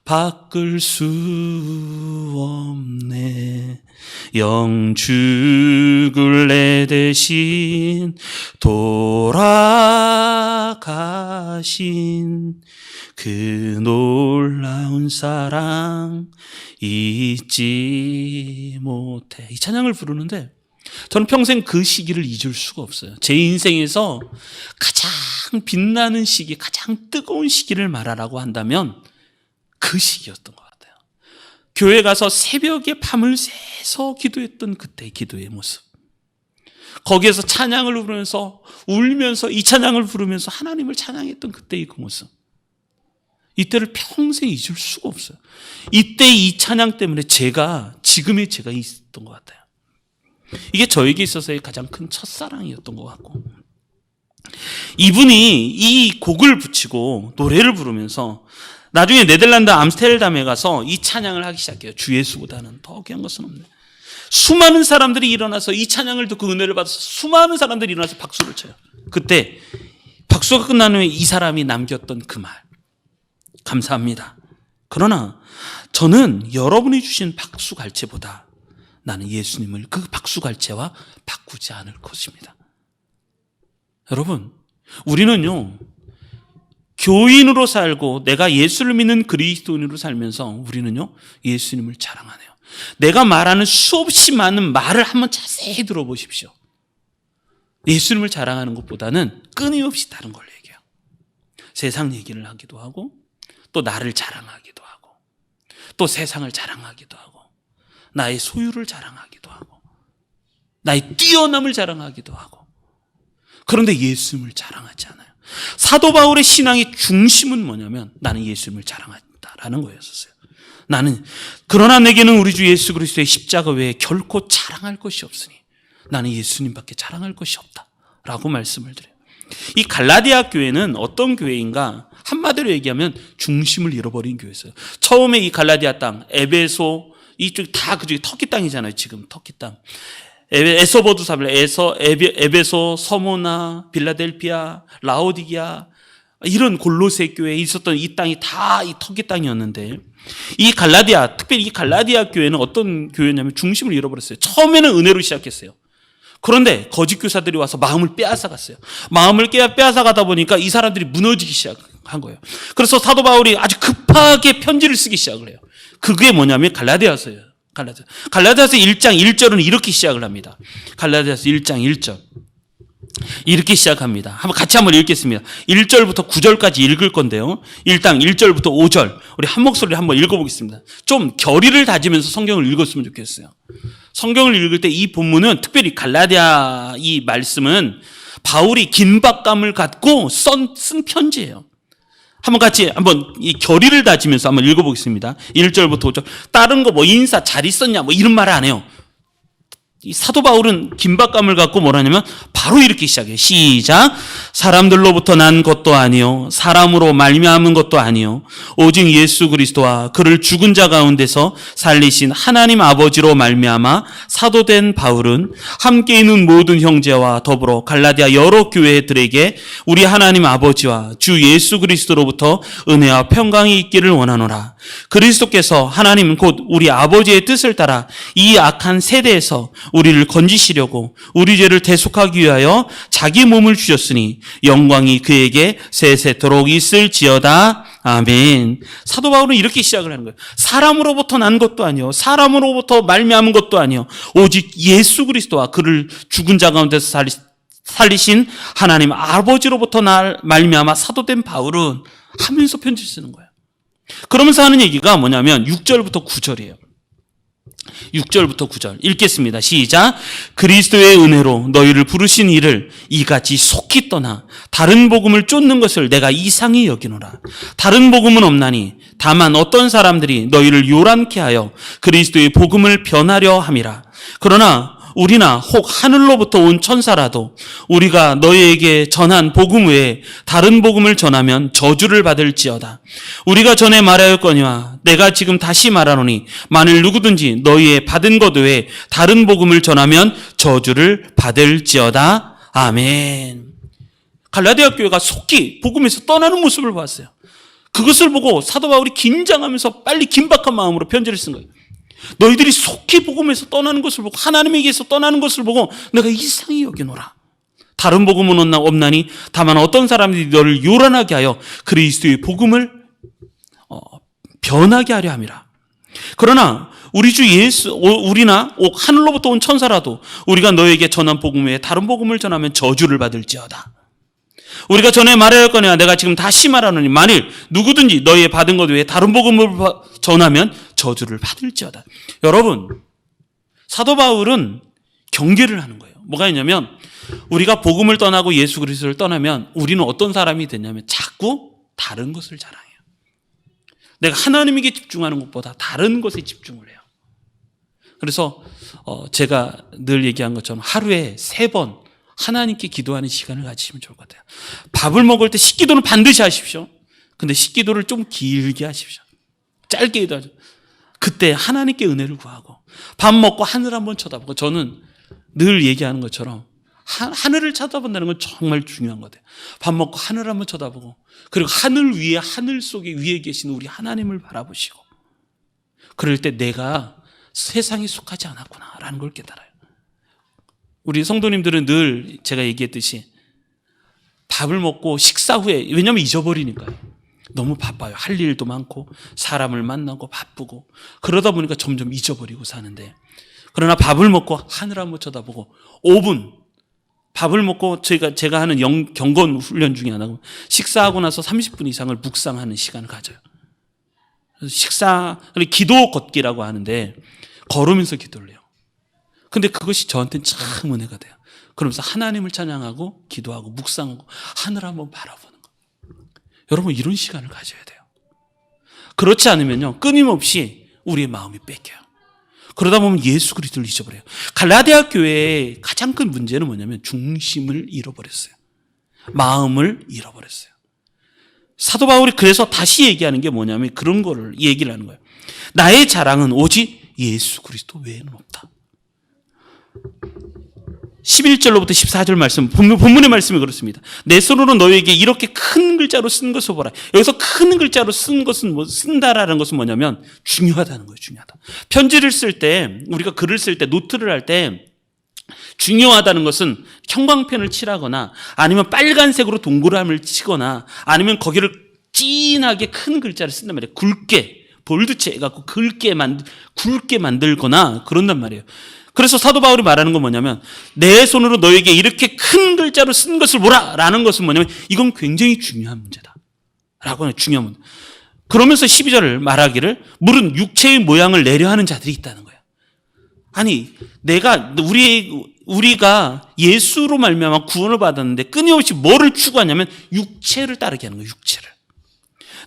바꿀 수 없네. 영 죽을 내 대신 돌아가신 그 놀라운 사랑 잊지 못해. 이 찬양을 부르는데 저는 평생 그 시기를 잊을 수가 없어요. 제 인생에서 가장 빛나는 시기, 가장 뜨거운 시기를 말하라고 한다면 그 시기였던 것 같아요. 교회 가서 새벽에 밤을 새서 기도했던 그때의 기도의 모습. 거기에서 찬양을 부르면서 울면서 이 찬양을 부르면서 하나님을 찬양했던 그때의 그 모습. 이때를 평생 잊을 수가 없어요. 이때 이 찬양 때문에 지금의 제가 있었던 것 같아요. 이게 저에게 있어서의 가장 큰 첫사랑이었던 것 같고, 이분이 이 곡을 붙이고 노래를 부르면서 나중에 네덜란드 암스테르담에 가서 이 찬양을 하기 시작해요. 주 예수보다는 더 귀한 것은 없네. 수많은 사람들이 일어나서 이 찬양을 듣고 은혜를 받아서 수많은 사람들이 일어나서 박수를 쳐요. 그때 박수가 끝난 후에 이 사람이 남겼던 그 말, 감사합니다. 그러나 저는 여러분이 주신 박수갈채보다 나는 예수님을 그 박수갈채와 바꾸지 않을 것입니다. 여러분, 우리는요, 교인으로 살고 내가 예수를 믿는 그리스도인으로 살면서 우리는요, 예수님을 자랑하네요. 내가 말하는 수없이 많은 말을 한번 자세히 들어보십시오. 예수님을 자랑하는 것보다는 끊임없이 다른 걸 얘기해요. 세상 얘기를 하기도 하고, 또 나를 자랑하기도 하고, 또 세상을 자랑하기도 하고, 나의 소유를 자랑하기도 하고, 나의 뛰어남을 자랑하기도 하고. 그런데 예수님을 자랑하지 않아요. 사도 바울의 신앙의 중심은 뭐냐면 나는 예수님을 자랑한다라는 거였었어요. 그러나 내게는 우리 주 예수 그리스도의 십자가 외에 결코 자랑할 것이 없으니 나는 예수님밖에 자랑할 것이 없다라고 말씀을 드려요. 이 갈라디아 교회는 어떤 교회인가? 한마디로 얘기하면 중심을 잃어버린 교회였어요. 처음에 이 갈라디아 땅, 에베소, 이쪽 다 그쪽이 터키 땅이잖아요. 지금 터키 땅. 에서버도 사별, 에베소, 서모나, 빌라델피아, 라오디게아, 이런 골로새 교회에 있었던 이 땅이 다 이 터키 땅이었는데, 이 갈라디아, 특별히 이 갈라디아 교회는 어떤 교회냐면 중심을 잃어버렸어요. 처음에는 은혜로 시작했어요. 그런데 거짓 교사들이 와서 마음을 빼앗아 갔어요. 마음을 빼앗아 가다 보니까 이 사람들이 무너지기 시작한 거예요. 그래서 사도 바울이 아주 급하게 편지를 쓰기 시작을 해요. 그게 뭐냐면 갈라디아서예요. 갈라디아서 1장 1절은 이렇게 시작을 합니다. 갈라디아서 1장 1절. 이렇게 시작합니다. 같이 한번 읽겠습니다. 1절부터 9절까지 읽을 건데요. 일단 1절부터 5절 우리 한 목소리로 한번 읽어보겠습니다. 좀 결의를 다지면서 성경을 읽었으면 좋겠어요. 성경을 읽을 때 이 본문은 특별히 갈라디아 이 말씀은 바울이 긴박감을 갖고 쓴 편지예요. 한번 이 결의를 다지면서 한번 읽어보겠습니다. 1절부터 5절. 다른 거 뭐 인사 잘 있었냐 뭐 이런 말을 안 해요. 이 사도 바울은 긴박감을 갖고 뭐라냐면 바로 이렇게 시작해요. 시작. 사람들로부터 난 것도 아니요 사람으로 말미암은 것도 아니요 오직 예수 그리스도와 그를 죽은 자 가운데서 살리신 하나님 아버지로 말미암아 사도된 바울은 함께 있는 모든 형제와 더불어 갈라디아 여러 교회들에게 우리 하나님 아버지와 주 예수 그리스도로부터 은혜와 평강이 있기를 원하노라. 그리스도께서 하나님 곧 우리 아버지의 뜻을 따라 이 악한 세대에서 우리를 건지시려고 우리 죄를 대속하기 위하여 자기 몸을 주셨으니 영광이 그에게 세세토록 있을지어다. 아멘. 사도 바울은 이렇게 시작을 하는 거예요. 사람으로부터 난 것도 아니요 사람으로부터 말미암은 것도 아니요 오직 예수 그리스도와 그를 죽은 자 가운데서 살리신 하나님 아버지로부터 말미암아 사도된 바울은 하면서 편지를 쓰는 거예요. 그러면서 하는 얘기가 뭐냐면 6절부터 9절이에요. 6절부터 9절 읽겠습니다. 시작. 그리스도의 은혜로 너희를 부르신 이를 이같이 속히 떠나 다른 복음을 쫓는 것을 내가 이상히 여기노라. 다른 복음은 없나니 다만 어떤 사람들이 너희를 요란케 하여 그리스도의 복음을 변하려 함이라. 그러나 우리나 혹 하늘로부터 온 천사라도 우리가 너희에게 전한 복음 외에 다른 복음을 전하면 저주를 받을지어다. 우리가 전에 말하였거니와 내가 지금 다시 말하노니 만일 누구든지 너희의 받은 것 외에 다른 복음을 전하면 저주를 받을지어다. 아멘. 갈라디아 교회가 속히 복음에서 떠나는 모습을 봤어요. 그것을 보고 사도 바울이 긴장하면서 빨리 긴박한 마음으로 편지를 쓴 거예요. 너희들이 속히 복음에서 떠나는 것을 보고 하나님에게서 떠나는 것을 보고 내가 이상히 여기노라. 다른 복음은 없나니 다만 어떤 사람들이 너를 요란하게 하여 그리스도의 복음을 변하게 하려 함이라. 그러나 우리 주 예수 우리나 하늘로부터 온 천사라도 우리가 너에게 전한 복음 외에 다른 복음을 전하면 저주를 받을지어다. 우리가 전에 말하였거니와 내가 지금 다시 말하노니 만일 누구든지 너희의 받은 것 외에 다른 복음을 전하면 저주를 받을지어다. 여러분, 사도 바울은 경계를 하는 거예요. 뭐가 있냐면 우리가 복음을 떠나고 예수 그리스도를 떠나면 우리는 어떤 사람이 되냐면 자꾸 다른 것을 자랑해요. 내가 하나님에게 집중하는 것보다 다른 것에 집중을 해요. 그래서 제가 늘 얘기한 것처럼 하루에 3번 하나님께 기도하는 시간을 가지시면 좋을 것 같아요. 밥을 먹을 때 식기도는 반드시 하십시오. 근데 식기도를 좀 길게 하십시오. 짧게 기도하죠. 그때 하나님께 은혜를 구하고 밥 먹고 하늘 한번 쳐다보고 저는 늘 얘기하는 것처럼 하늘을 쳐다본다는 건 정말 중요한 것 같아요. 밥 먹고 하늘 한번 쳐다보고 그리고 하늘 위에 하늘 속에 위에 계신 우리 하나님을 바라보시고 그럴 때 내가 세상에 속하지 않았구나라는 걸 깨달아요. 우리 성도님들은 늘 제가 얘기했듯이 밥을 먹고 식사 후에 왜냐하면 잊어버리니까요. 너무 바빠요. 할 일도 많고 사람을 만나고 바쁘고 그러다 보니까 점점 잊어버리고 사는데 그러나 밥을 먹고 하늘 한번 쳐다보고 5분 밥을 먹고 제가 하는 경건 훈련 중에 하나고 식사하고 나서 30분 이상을 묵상하는 시간을 가져요. 기도 걷기라고 하는데 걸으면서 기도를 해요. 근데 그것이 저한테는 참 은혜가 돼요. 그러면서 하나님을 찬양하고 기도하고 묵상하고 하늘 한번 바라보는 거. 여러분 이런 시간을 가져야 돼요. 그렇지 않으면요 끊임없이 우리의 마음이 뺏겨요. 그러다 보면 예수 그리스도를 잊어버려요. 갈라디아 교회의 가장 큰 문제는 뭐냐면 중심을 잃어버렸어요. 마음을 잃어버렸어요. 사도 바울이 그래서 다시 얘기하는 게 뭐냐면 그런 거를 얘기를 하는 거예요. 나의 자랑은 오직 예수 그리스도 외에는 없다. 11절로부터 14절 말씀, 본문의 말씀이 그렇습니다. 내 손으로 너희에게 이렇게 큰 글자로 쓴 것을 보라. 여기서 큰 글자로 쓴 것은 쓴다라는 것은 뭐냐면 중요하다는 거예요. 중요하다. 편지를 쓸 때, 우리가 글을 쓸 때, 노트를 할 때 중요하다는 것은 형광펜을 칠하거나 아니면 빨간색으로 동그라미를 치거나 아니면 거기를 진하게 큰 글자를 쓴단 말이에요. 굵게 볼드체 해갖고 굵게 만들거나 그런단 말이에요. 그래서 사도 바울이 말하는 건 뭐냐면 내 손으로 너에게 이렇게 큰 글자로 쓴 것을 보라 라는 것은 뭐냐면 이건 굉장히 중요한 문제다 라고 하는 중요한 문제. 그러면서 12절을 말하기를 물은 육체의 모양을 내려 하는 자들이 있다는 거예요. 아니 우리가 예수로 말미암아 구원을 받았는데 끊임없이 뭐를 추구하냐면 육체를 따르게 하는 거예요. 육체를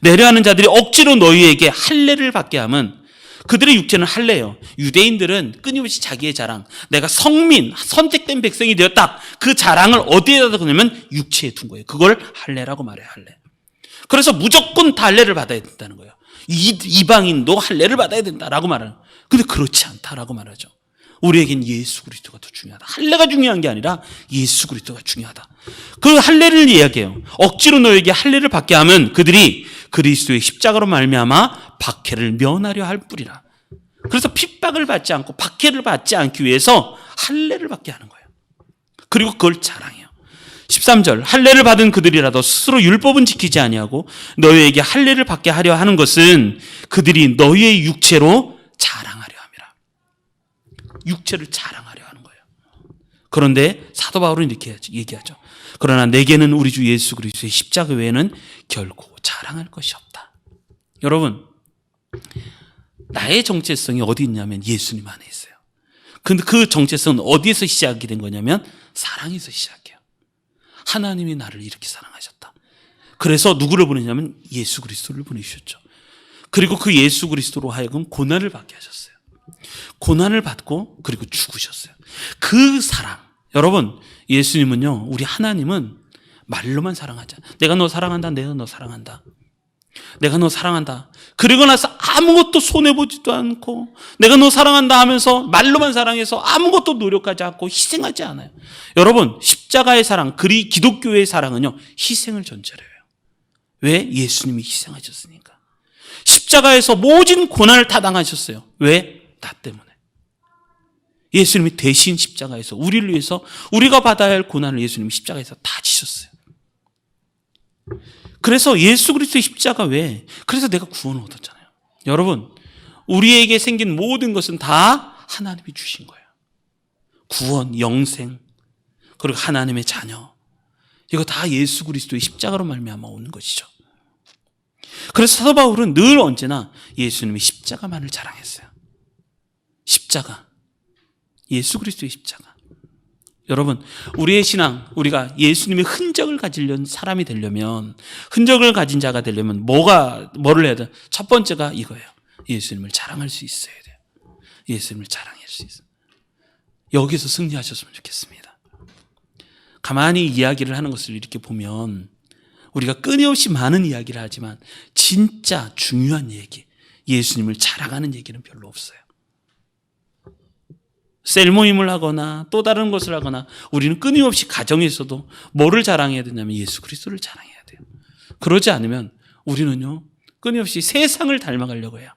내려 하는 자들이 억지로 너희에게 할례를 받게 하면 그들의 육체는 할례예요. 유대인들은 끊임없이 자기의 자랑, 내가 성민, 선택된 백성이 되었다. 그 자랑을 어디에다 두냐면 육체에 둔 거예요. 그걸 할례라고 말해요. 할례. 그래서 무조건 다 할례를 받아야 된다는 거예요. 이방인도 할례를 받아야 된다라고 말하는 거예요. 근데 그렇지 않다라고 말하죠. 우리에겐 예수 그리스도가 더 중요하다. 할례가 중요한 게 아니라 예수 그리스도가 중요하다. 그 할례를 이야기해요. 억지로 너에게 할례를 받게 하면 그들이 그리스도의 십자가로 말미암아 박해를 면하려 할 뿐이라. 그래서 핍박을 받지 않고 박해를 받지 않기 위해서 할례를 받게 하는 거예요. 그리고 그걸 자랑해요. 13절 할례를 받은 그들이라도 스스로 율법은 지키지 아니하고 너희에게 할례를 받게 하려 하는 것은 그들이 너희의 육체로 자랑하려 함이라. 육체를 자랑하려 하는 거예요. 그런데 사도 바울은 이렇게 얘기하죠. 그러나 내게는 우리 주 예수 그리스도의 십자가 외에는 결코 자랑할 것이 없다. 여러분, 나의 정체성이 어디 있냐면 예수님 안에 있어요. 근데 그 정체성은 어디에서 시작이 된 거냐면 사랑에서 시작해요. 하나님이 나를 이렇게 사랑하셨다. 그래서 누구를 보내냐면 예수 그리스도를 보내주셨죠. 그리고 그 예수 그리스도로 하여금 고난을 받게 하셨어요. 고난을 받고 그리고 죽으셨어요. 그 사랑. 여러분, 예수님은요, 우리 하나님은 말로만 사랑하자. 내가 너 사랑한다. 내가 너 사랑한다. 내가 너 사랑한다. 그리고 나서 아무것도 손해보지도 않고 내가 너 사랑한다 하면서 말로만 사랑해서 아무것도 노력하지 않고 희생하지 않아요. 여러분, 십자가의 사랑, 기독교의 사랑은요, 희생을 전제로 해요. 왜? 예수님이 희생하셨으니까. 십자가에서 모진 고난을 다 당하셨어요. 왜? 나 때문에. 예수님이 대신 십자가에서 우리를 위해서 우리가 받아야 할 고난을 예수님이 십자가에서 다 지셨어요. 그래서 예수 그리스도의 십자가 외에 그래서 내가 구원을 얻었잖아요. 여러분, 우리에게 생긴 모든 것은 다 하나님이 주신 거예요. 구원, 영생, 그리고 하나님의 자녀. 이거 다 예수 그리스도의 십자가로 말미암아 오는 것이죠. 그래서 사도 바울은 늘 언제나 예수님의 십자가만을 자랑했어요. 십자가. 예수 그리스도의 십자가. 여러분, 우리의 신앙, 우리가 예수님의 흔적을 가지려는 사람이 되려면, 흔적을 가진 자가 되려면 뭐를 해야 돼? 첫 번째가 이거예요. 예수님을 자랑할 수 있어야 돼요. 예수님을 자랑할 수 있어요. 여기서 승리하셨으면 좋겠습니다. 가만히 이야기를 하는 것을 이렇게 보면 우리가 끊임없이 많은 이야기를 하지만 진짜 중요한 얘기, 예수님을 자랑하는 얘기는 별로 없어요. 셀 모임을 하거나 또 다른 것을 하거나 우리는 끊임없이 가정에서도 뭐를 자랑해야 되냐면 예수 그리스도를 자랑해야 돼요. 그러지 않으면 우리는요, 끊임없이 세상을 닮아가려고 해요.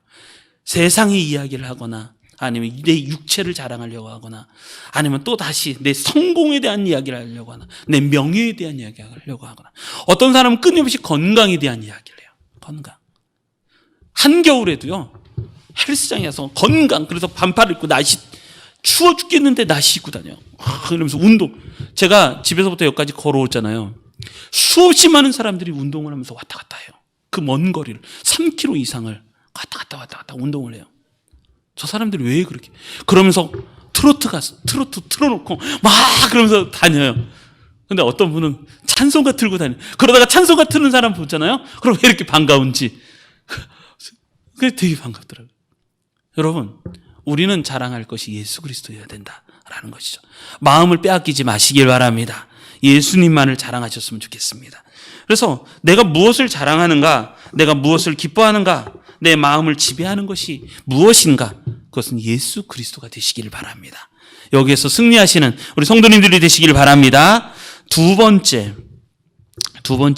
세상의 이야기를 하거나 아니면 내 육체를 자랑하려고 하거나 아니면 또 다시 내 성공에 대한 이야기를 하려고 하나 내 명예에 대한 이야기를 하려고 하거나 어떤 사람은 끊임없이 건강에 대한 이야기를 해요. 건강. 한겨울에도요, 헬스장에 가서 건강, 그래서 반팔을 입고 추워 죽겠는데 나시 입고 다녀. 그러면서 운동. 제가 집에서부터 여기까지 걸어오잖아요. 수없이 많은 사람들이 운동을 하면서 왔다 갔다 해요. 그 먼 거리를 3km 이상을 왔다 갔다 운동을 해요. 저 사람들이 왜 그렇게? 그러면서 트로트 틀어놓고 막 그러면서 다녀요. 근데 어떤 분은 찬송가 틀고 다녀요. 그러다가 찬송가 트는 사람 보잖아요. 그럼 왜 이렇게 반가운지. 그게 되게 반갑더라고요. 여러분, 우리는 자랑할 것이 예수 그리스도여야 된다라는 것이죠. 마음을 빼앗기지 마시길 바랍니다. 예수님만을 자랑하셨으면 좋겠습니다. 그래서 내가 무엇을 자랑하는가, 내가 무엇을 기뻐하는가, 내 마음을 지배하는 것이 무엇인가, 그것은 예수 그리스도가 되시기를 바랍니다. 여기에서 승리하시는 우리 성도님들이 되시기를 바랍니다. 두 번째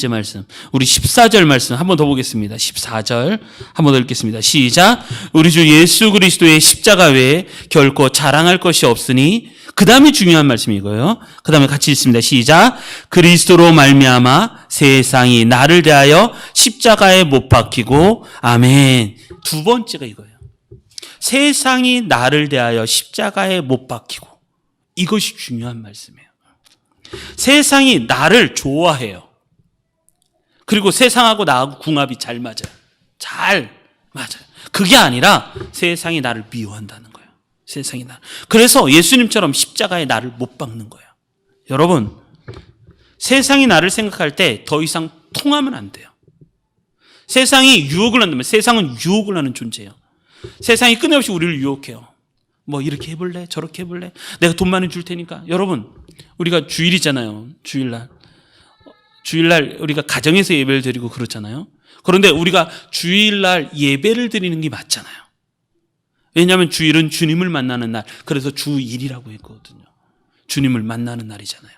말씀, 우리 14절 말씀 한 번 더 보겠습니다. 14절 한 번 더 읽겠습니다. 시작. 우리 주 예수 그리스도의 십자가 외에 결코 자랑할 것이 없으니 그 다음에 중요한 말씀이 이거예요. 그 다음에 같이 읽습니다. 시작. 그리스도로 말미암아 세상이 나를 대하여 십자가에 못 박히고, 아멘. 두 번째가 이거예요. 세상이 나를 대하여 십자가에 못 박히고. 이것이 중요한 말씀이에요. 세상이 나를 좋아해요. 그리고 세상하고 나하고 궁합이 잘 맞아요. 잘 맞아요. 그게 아니라 세상이 나를 미워한다는 거예요. 세상이 나. 그래서 예수님처럼 십자가에 나를 못 박는 거예요. 여러분, 세상이 나를 생각할 때 더 이상 통하면 안 돼요. 세상이 유혹을 한다면, 세상은 유혹을 하는 존재예요. 세상이 끊임없이 우리를 유혹해요. 뭐 이렇게 해볼래? 저렇게 해볼래? 내가 돈 많이 줄 테니까. 여러분, 우리가 주일이잖아요. 주일날 우리가 가정에서 예배를 드리고 그렇잖아요. 그런데 우리가 주일날 예배를 드리는 게 맞잖아요. 왜냐하면 주일은 주님을 만나는 날, 그래서 주일이라고 했거든요. 주님을 만나는 날이잖아요.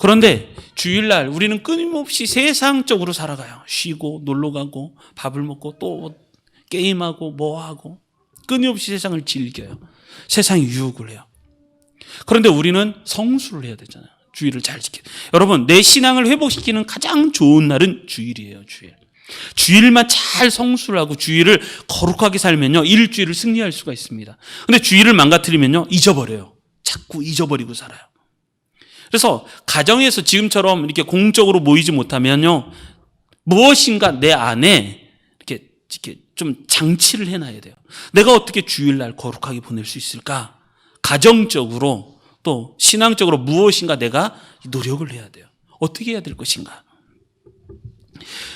그런데 주일날 우리는 끊임없이 세상적으로 살아가요. 쉬고 놀러가고 밥을 먹고 또 게임하고 뭐하고 끊임없이 세상을 즐겨요. 세상이 유혹을 해요. 그런데 우리는 성수를 해야 되잖아요. 주일을 잘 지켜요. 여러분, 내 신앙을 회복시키는 가장 좋은 날은 주일이에요. 주일만 잘 성수를 하고 주일을 거룩하게 살면요, 일주일을 승리할 수가 있습니다. 근데 주일을 망가뜨리면요, 잊어버려요. 자꾸 잊어버리고 살아요. 그래서 가정에서 지금처럼 이렇게 공적으로 모이지 못하면요, 무엇인가 내 안에 이렇게 좀 장치를 해놔야 돼요. 내가 어떻게 주일날 거룩하게 보낼 수 있을까? 가정적으로 또 신앙적으로 무엇인가 내가 노력을 해야 돼요. 어떻게 해야 될 것인가?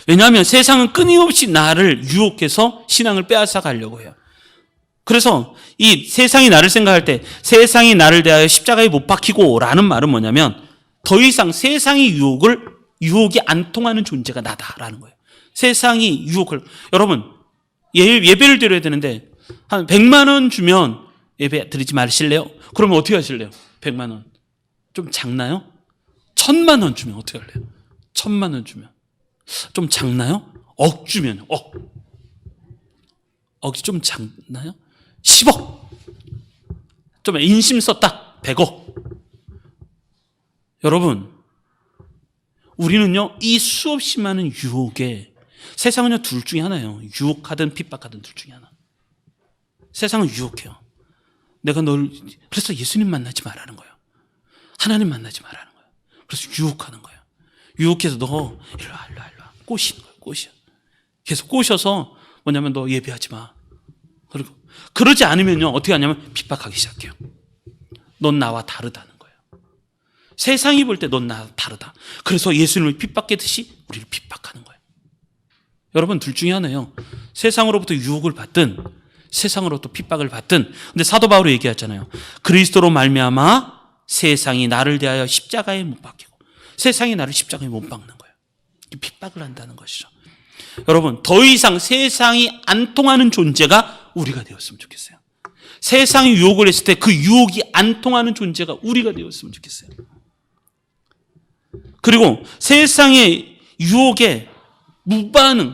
왜냐하면 세상은 끊임없이 나를 유혹해서 신앙을 빼앗아 가려고 해요. 그래서 이 세상이 나를 생각할 때 세상이 나를 대하여 십자가에 못 박히고 라는 말은 뭐냐면 더 이상 세상의 유혹이 안 통하는 존재가 나다라는 거예요. 세상이 여러분, 예배를 드려야 되는데 한 100만 원 주면 예배 드리지 마실래요? 그러면 어떻게 하실래요? 100만 원. 좀 작나요? 1000만 원 주면 어떻게 할래요? 1000만 원 주면. 좀 작나요? 억 주면, 억이 좀 작나요? 10억. 좀 인심 썼다. 100억. 여러분, 우리는요, 이 수없이 많은 유혹에, 세상은요, 둘 중에 하나예요. 유혹하든 핍박하든 둘 중에 하나. 세상은 유혹해요. 그래서 예수님 만나지 말라는 거예요. 하나님 만나지 말라는 거예요. 그래서 유혹하는 거예요. 유혹해서 너 일로 와. 꼬시는 거예요. 꼬셔. 계속 꼬셔서 뭐냐면 너 예배하지 마. 그리고 그러지 않으면요, 어떻게 하냐면 핍박하기 시작해요. 넌 나와 다르다는 거예요. 세상이 볼 때 넌 나와 다르다. 그래서 예수님을 핍박했듯이 우리를 핍박하는 거예요. 여러분, 둘 중에 하나예요. 세상으로부터 유혹을 받든 세상으로부터 핍박을 받든. 근데 사도 바울이 얘기하잖아요. 그리스도로 말미암아 세상이 나를 대하여 십자가에 못 박히고, 세상이 나를 십자가에 못 박는 거예요. 핍박을 한다는 것이죠. 여러분, 더 이상 세상이 안 통하는 존재가 우리가 되었으면 좋겠어요. 세상이 유혹을 했을 때 그 유혹이 안 통하는 존재가 우리가 되었으면 좋겠어요. 그리고 세상의 유혹에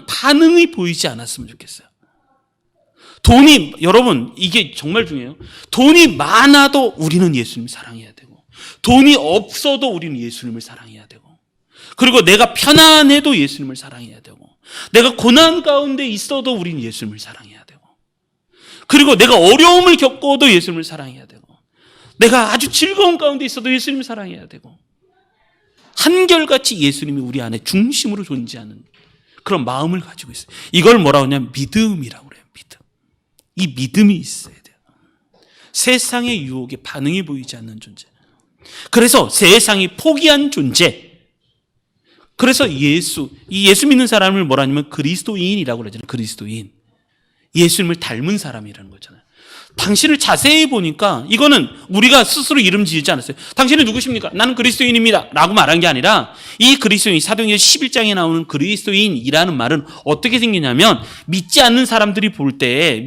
반응이 보이지 않았으면 좋겠어요. 여러분, 이게 정말 중요해요. 돈이 많아도 우리는 예수님을 사랑해야 되고, 돈이 없어도 우리는 예수님을 사랑해야 되고, 그리고 내가 편안해도 예수님을 사랑해야 되고, 내가 고난 가운데 있어도 우리는 예수님을 사랑해야 되고, 그리고 내가 어려움을 겪어도 예수님을 사랑해야 되고, 내가 아주 즐거운 가운데 있어도 예수님을 사랑해야 되고, 한결같이 예수님이 우리 안에 중심으로 존재하는 그런 마음을 가지고 있어요. 이걸 뭐라고 하냐면 믿음이라고 그래요. 믿음. 이 믿음이 있어야 돼요. 세상의 유혹에 반응이 보이지 않는 존재. 그래서 세상이 포기한 존재. 그래서 예수 믿는 사람을 뭐라 하냐면 그리스도인이라고 그러잖아요. 그리스도인. 예수님을 닮은 사람이라는 거잖아요. 당신을 자세히 보니까 이거는 우리가 스스로 이름 지으지 않았어요. 당신은 누구십니까? 나는 그리스도인입니다 라고 말한 게 아니라, 이 그리스도인, 사도행전 11장에 나오는 그리스도인이라는 말은 어떻게 생기냐면, 믿지 않는 사람들이 볼 때,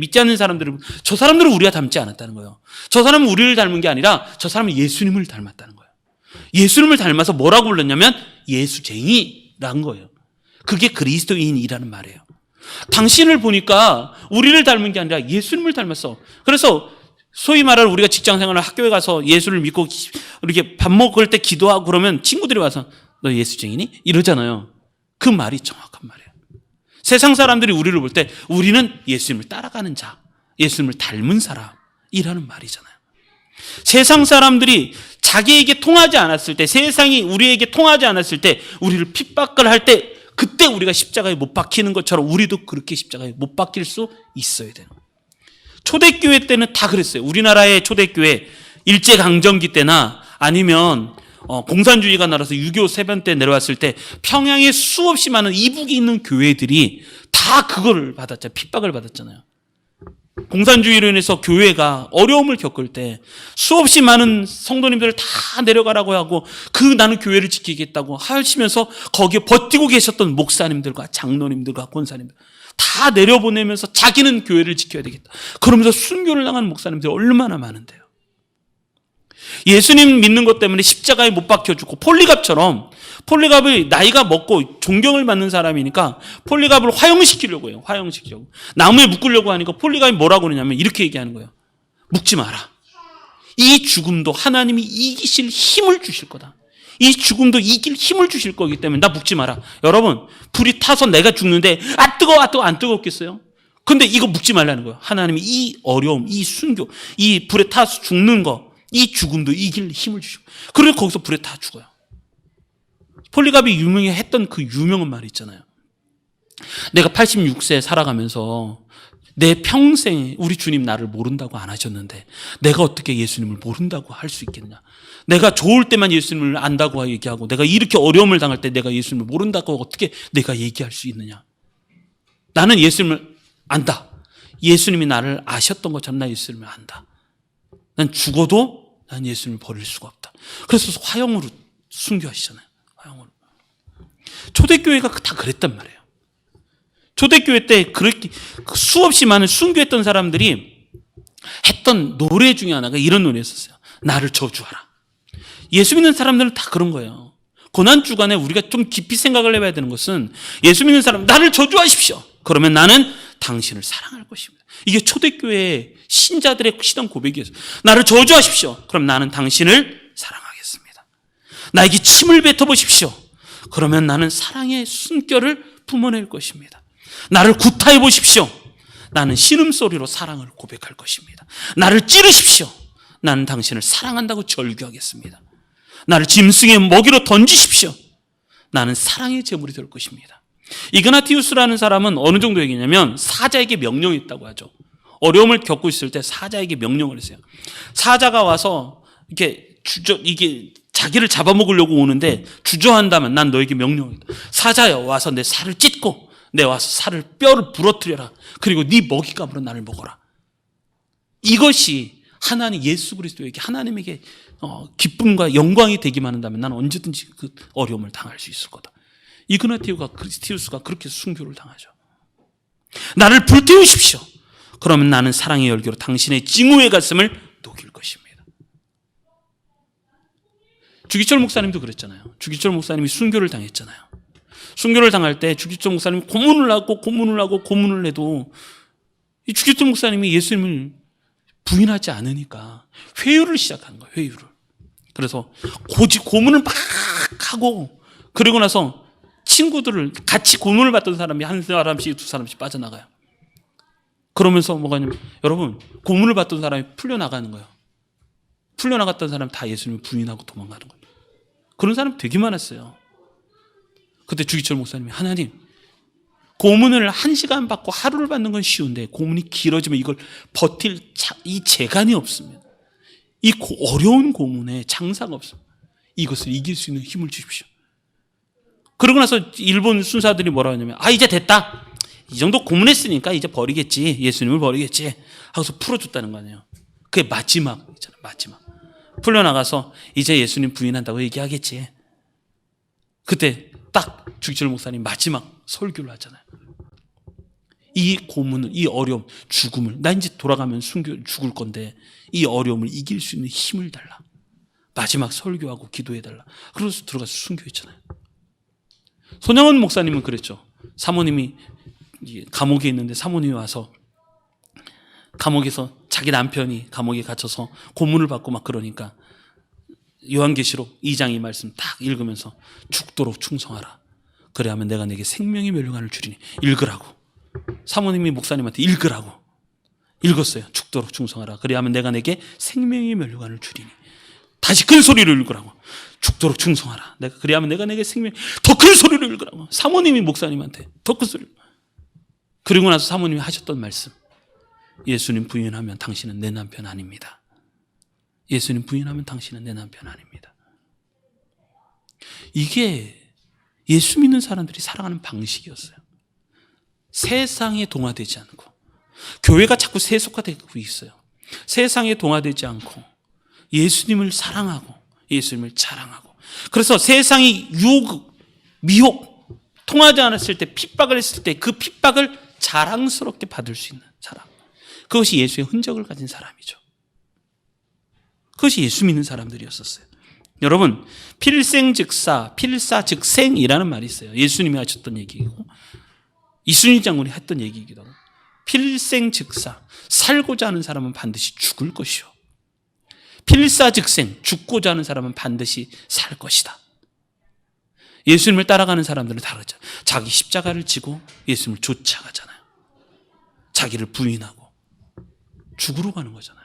저 사람들은 우리가 닮지 않았다는 거예요. 저 사람은 우리를 닮은 게 아니라 저 사람은 예수님을 닮았다는 거예요. 예수님을 닮아서 뭐라고 불렀냐면 예수쟁이라는 거예요. 그게 그리스도인이라는 말이에요. 당신을 보니까 우리를 닮은 게 아니라 예수님을 닮았어. 그래서 소위 말하는 우리가 직장 생활을 학교에 가서 예수를 믿고 이렇게 밥 먹을 때 기도하고 그러면 친구들이 와서 너 예수쟁이니? 이러잖아요. 그 말이 정확한 말이에요. 세상 사람들이 우리를 볼 때 우리는 예수님을 따라가는 자, 예수님을 닮은 사람이라는 말이잖아요. 세상 사람들이 자기에게 통하지 않았을 때, 세상이 우리에게 통하지 않았을 때, 우리를 핍박을 할 때, 그때 우리가 십자가에 못 박히는 것처럼 우리도 그렇게 십자가에 못 박힐 수 있어야 되는 거예요. 초대교회 때는 다 그랬어요. 우리나라의 초대교회 일제강점기 때나 아니면 공산주의가 날아서 6.25 세변 때 내려왔을 때 평양에 수없이 많은 이북이 있는 교회들이 다 그거를 받았잖아요. 핍박을 받았잖아요. 공산주의로 인해서 교회가 어려움을 겪을 때 수없이 많은 성도님들을 다 내려가라고 하고 나는 교회를 지키겠다고 하시면서 거기에 버티고 계셨던 목사님들과 장로님들과 권사님들 다 내려보내면서 자기는 교회를 지켜야 되겠다. 그러면서 순교를 당한 목사님들이 얼마나 많은데요. 예수님 믿는 것 때문에 십자가에 못 박혀주고 폴리갑이 나이가 먹고 존경을 받는 사람이니까 폴리갑을 화형시키려고 해요. 화형시키려고. 나무에 묶으려고 하니까 폴리갑이 뭐라고 그러냐면 이렇게 얘기하는 거예요. 묶지 마라. 이 죽음도 하나님이 이기실 힘을 주실 거다. 이 죽음도 이길 힘을 주실 거기 때문에 나 묶지 마라. 여러분, 불이 타서 내가 죽는데 뜨거워 안 뜨겁겠어요? 근데 이거 묶지 말라는 거예요. 하나님이 이 어려움, 이 순교, 이 불에 타서 죽는 거, 이 죽음도 이길 힘을 주시고. 그래서 거기서 불에 타 죽어요. 폴리갑이 유명했던 그 유명한 말이 있잖아요. 내가 86세 살아가면서 내 평생에 우리 주님 나를 모른다고 안 하셨는데 내가 어떻게 예수님을 모른다고 할 수 있겠냐. 내가 좋을 때만 예수님을 안다고 얘기하고 내가 이렇게 어려움을 당할 때 내가 예수님을 모른다고 어떻게 내가 얘기할 수 있느냐. 나는 예수님을 안다. 예수님이 나를 아셨던 것처럼 나 예수님을 안다. 난 죽어도 난 예수님을 버릴 수가 없다. 그래서 화형으로 순교하시잖아요. 화형으로. 초대교회가 다 그랬단 말이에요. 초대교회 때 그렇게 수없이 많은 순교했던 사람들이 했던 노래 중에 하나가 이런 노래였었어요. 나를 저주하라. 예수 믿는 사람들은 다 그런 거예요. 고난주간에 우리가 좀 깊이 생각을 해봐야 되는 것은 예수 믿는 사람 나를 저주하십시오. 그러면 나는 당신을 사랑할 것입니다. 이게 초대교회 신자들의 신앙 고백이었어요. 나를 저주하십시오. 그럼 나는 당신을 사랑하겠습니다. 나에게 침을 뱉어보십시오. 그러면 나는 사랑의 숨결을 품어낼 것입니다. 나를 구타해 보십시오. 나는 신음소리로 사랑을 고백할 것입니다. 나를 찌르십시오. 나는 당신을 사랑한다고 절규하겠습니다. 나를 짐승의 먹이로 던지십시오. 나는 사랑의 제물이 될 것입니다. 이그나티우스라는 사람은 어느 정도 얘기냐면 사자에게 명령했다고 하죠. 어려움을 겪고 있을 때 사자에게 명령을 했어요. 사자가 와서 이게 자기를 잡아먹으려고 오는데 주저한다면 난 너에게 명령했다. 사자야 와서 내 살을 찢고 내 와서 뼈를 부러뜨려라. 그리고 네 먹잇감으로 나를 먹어라. 이것이 하나님 예수 그리스도에게 하나님에게 기쁨과 영광이 되기만 한다면 나는 언제든지 그 어려움을 당할 수 있을 거다. 이그나티우스가 그렇게 순교를 당하죠. 나를 불태우십시오. 그러면 나는 사랑의 열기로 당신의 징후의 가슴을 녹일 것입니다. 주기철 목사님도 그랬잖아요. 주기철 목사님이 순교를 당했잖아요. 순교를 당할 때 주기철 목사님이 고문을 해도 이 주기철 목사님이 예수님을 부인하지 않으니까 회유를 시작한 거예요. 회유를. 그래서 고문을 막 하고 그리고 나서 친구들을 같이 고문을 받던 사람이 한 사람씩 두 사람씩 빠져나가요. 그러면서 뭐가 있냐면 여러분 고문을 받던 사람이 풀려나가는 거예요. 풀려나갔던 사람 다 예수님을 부인하고 도망가는 거예요. 그런 사람 되게 많았어요. 그때 주기철 목사님이 하나님 고문을 1시간 받고 하루를 받는 건 쉬운데 고문이 길어지면 이걸 버틸 이 재간이 없습니다. 이 어려운 고문에 장사가 없습니다. 이것을 이길 수 있는 힘을 주십시오. 그러고 나서 일본 순사들이 뭐라 하냐면 이제 됐다. 이 정도 고문했으니까 이제 버리겠지. 예수님을 버리겠지. 하고서 풀어줬다는 거 아니에요. 그게 마지막이잖아요. 마지막. 풀려나가서 이제 예수님 부인한다고 얘기하겠지. 그때 딱 주기철 목사님 마지막 설교를 하잖아요. 이 고문을, 이 어려움, 죽음을 나 이제 돌아가면 죽을 건데 이 어려움을 이길 수 있는 힘을 달라. 마지막 설교하고 기도해달라. 그래서 들어가서 순교했잖아요. 손양원 목사님은 그랬죠. 사모님이 감옥에 있는데 사모님이 와서 감옥에서 자기 남편이 감옥에 갇혀서 고문을 받고 막 그러니까 요한계시록 2장 이 말씀 딱 읽으면서 죽도록 충성하라. 그래야면 내가 내게 생명의 멸류관을 주리니. 읽으라고. 사모님이 목사님한테 읽으라고. 읽었어요. 죽도록 충성하라. 그래야면 내가 내게 생명의 멸류관을 주리니. 다시 큰 소리로 읽으라고. 죽도록 충성하라. 그래야면 내가 내게 더 큰 소리로 읽으라고. 사모님이 목사님한테 더 큰 소리로. 그리고 나서 사모님이 하셨던 말씀. 예수님 부인하면 당신은 내 남편 아닙니다. 예수님 부인하면 당신은 내 남편 아닙니다. 이게 예수 믿는 사람들이 살아가는 방식이었어요. 세상에 동화되지 않고, 교회가 자꾸 세속화되고 있어요. 세상에 동화되지 않고 예수님을 사랑하고 예수님을 자랑하고, 그래서 세상이 유혹, 미혹, 통하지 않았을 때, 핍박을 했을 때 그 핍박을 자랑스럽게 받을 수 있는 사람, 그것이 예수의 흔적을 가진 사람이죠. 그것이 예수 믿는 사람들이었었어요. 여러분, 필생즉사, 필사즉생이라는 말이 있어요. 예수님이 하셨던 얘기이고 이순희 장군이 했던 얘기이기도 하고. 필생즉사, 살고자 하는 사람은 반드시 죽을 것이요, 필사즉생, 죽고자 하는 사람은 반드시 살 것이다. 예수님을 따라가는 사람들은 다르죠. 자기 십자가를 지고 예수님을 쫓아가잖아요. 자기를 부인하고 죽으러 가는 거잖아요.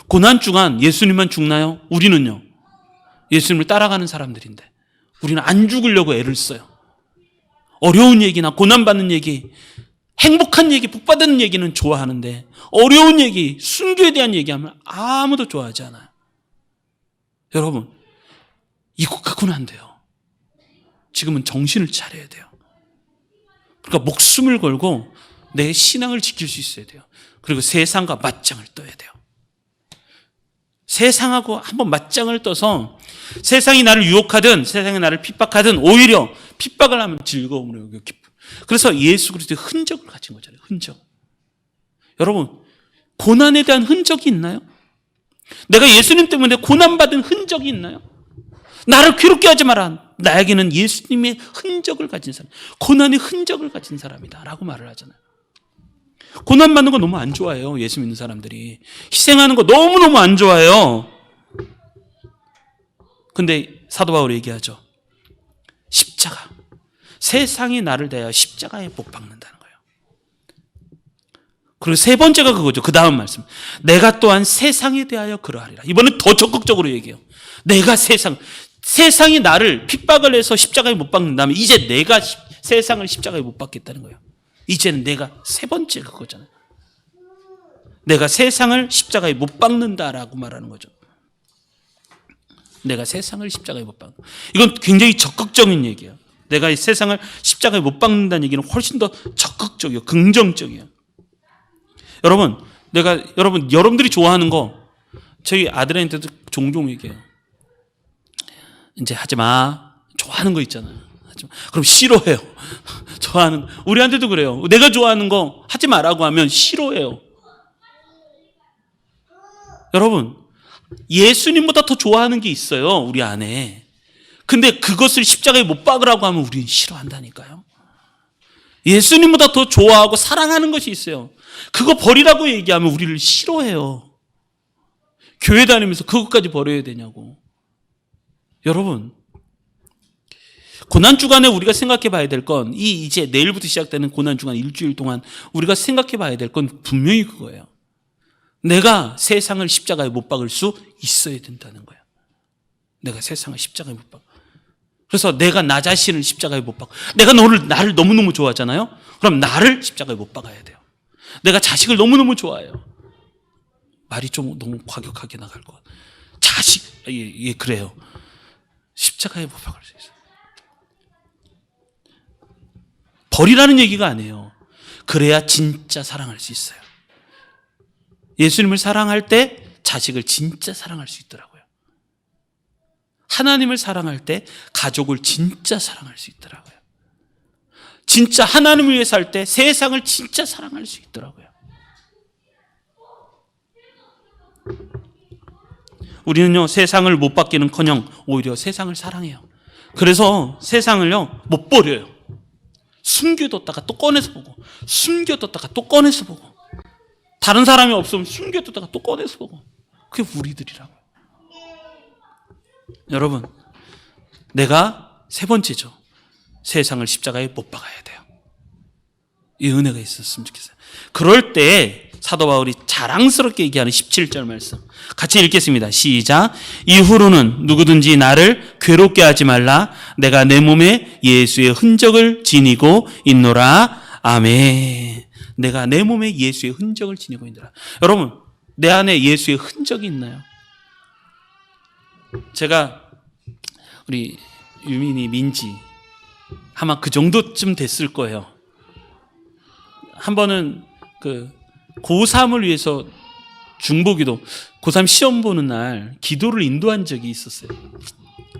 고난주간 예수님만 죽나요? 우리는요, 예수님을 따라가는 사람들인데 우리는 안 죽으려고 애를 써요. 어려운 얘기나 고난받는 얘기, 행복한 얘기, 복받는 얘기는 좋아하는데 어려운 얘기, 순교에 대한 얘기하면 아무도 좋아하지 않아요. 여러분, 이국하고는 안 돼요. 지금은 정신을 차려야 돼요. 그러니까 목숨을 걸고 내 신앙을 지킬 수 있어야 돼요. 그리고 세상과 맞짱을 떠야 돼요. 세상하고 한번 맞짱을 떠서 세상이 나를 유혹하든 세상이 나를 핍박하든 오히려 핍박을 하면 즐거움으로 여기고 기쁨. 그래서 예수 그리스도의 흔적을 가진 거잖아요. 흔적. 여러분, 고난에 대한 흔적이 있나요? 내가 예수님 때문에 고난받은 흔적이 있나요? 나를 괴롭게 하지 마라. 나에게는 예수님의 흔적을 가진 사람, 고난의 흔적을 가진 사람이다 라고 말을 하잖아요. 고난받는 거 너무 안 좋아해요. 예수 믿는 사람들이 희생하는 거 너무너무 안 좋아해요. 근데 사도 바울이 얘기하죠. 십자가, 세상이 나를 대하여 십자가에 못 박는다는 거예요. 그리고 세 번째가 그거죠. 그 다음 말씀, 내가 또한 세상에 대하여 그러하리라. 이번엔 더 적극적으로 얘기해요. 내가 세상이 나를 핍박을 해서 십자가에 못 박는다면 이제 내가 세상을 십자가에 못 박겠다는 거예요. 이제는 내가 세 번째 그거잖아요. 내가 세상을 십자가에 못 박는다라고 말하는 거죠. 내가 세상을 십자가에 못 박는다. 이건 굉장히 적극적인 얘기예요. 내가 이 세상을 십자가에 못 박는다는 얘기는 훨씬 더 적극적이에요. 긍정적이에요. 여러분들이 좋아하는 거, 저희 아들한테도 종종 얘기해요. 이제 하지 마. 좋아하는 거 있잖아요. 하지 마. 그럼 싫어해요. 좋아하는, 우리한테도 그래요. 내가 좋아하는 거 하지 마라고 하면 싫어해요. 여러분, 예수님보다 더 좋아하는 게 있어요, 우리 안에. 근데 그것을 십자가에 못 박으라고 하면 우리는 싫어한다니까요. 예수님보다 더 좋아하고 사랑하는 것이 있어요. 그거 버리라고 얘기하면 우리를 싫어해요. 교회 다니면서 그것까지 버려야 되냐고. 여러분, 고난주간에 우리가 생각해 봐야 될 건, 이제 내일부터 시작되는 고난주간 일주일 동안 우리가 생각해 봐야 될 건 분명히 그거예요. 내가 세상을 십자가에 못 박을 수 있어야 된다는 거예요. 내가 세상을 십자가에 못 박아. 그래서 내가 나 자신을 십자가에 못 박아. 내가 나를 너무너무 좋아하잖아요. 그럼 나를 십자가에 못 박아야 돼요. 내가 자식을 너무너무 좋아해요. 말이 좀 너무 과격하게 나갈 것 같아요. 예, 그래요. 십자가에 못 박을 수 있어요. 버리라는 얘기가 아니에요. 그래야 진짜 사랑할 수 있어요. 예수님을 사랑할 때 자식을 진짜 사랑할 수 있더라고요. 하나님을 사랑할 때 가족을 진짜 사랑할 수 있더라고요. 진짜 하나님을 위해 살 때 세상을 진짜 사랑할 수 있더라고요. 우리는요, 세상을 못 받기는커녕 오히려 세상을 사랑해요. 그래서 세상을요 못 버려요. 숨겨뒀다가 또 꺼내서 보고, 숨겨뒀다가 또 꺼내서 보고. 다른 사람이 없으면 숨겨두다가 또 꺼내서 보고. 그게 우리들이라고. 여러분, 내가 세 번째죠. 세상을 십자가에 못 박아야 돼요. 이 은혜가 있었으면 좋겠어요. 그럴 때 사도 바울이 자랑스럽게 얘기하는 17절 말씀 같이 읽겠습니다. 시작. 이후로는 누구든지 나를 괴롭게 하지 말라. 내가 내 몸에 예수의 흔적을 지니고 있노라. 아멘. 내가 내 몸에 예수의 흔적을 지니고 있노라. 여러분, 내 안에 예수의 흔적이 있나요? 제가 우리 유민이, 민지 아마 그 정도쯤 됐을 거예요. 한 번은 그 고3을 위해서 중보기도, 고3 시험 보는 날 기도를 인도한 적이 있었어요.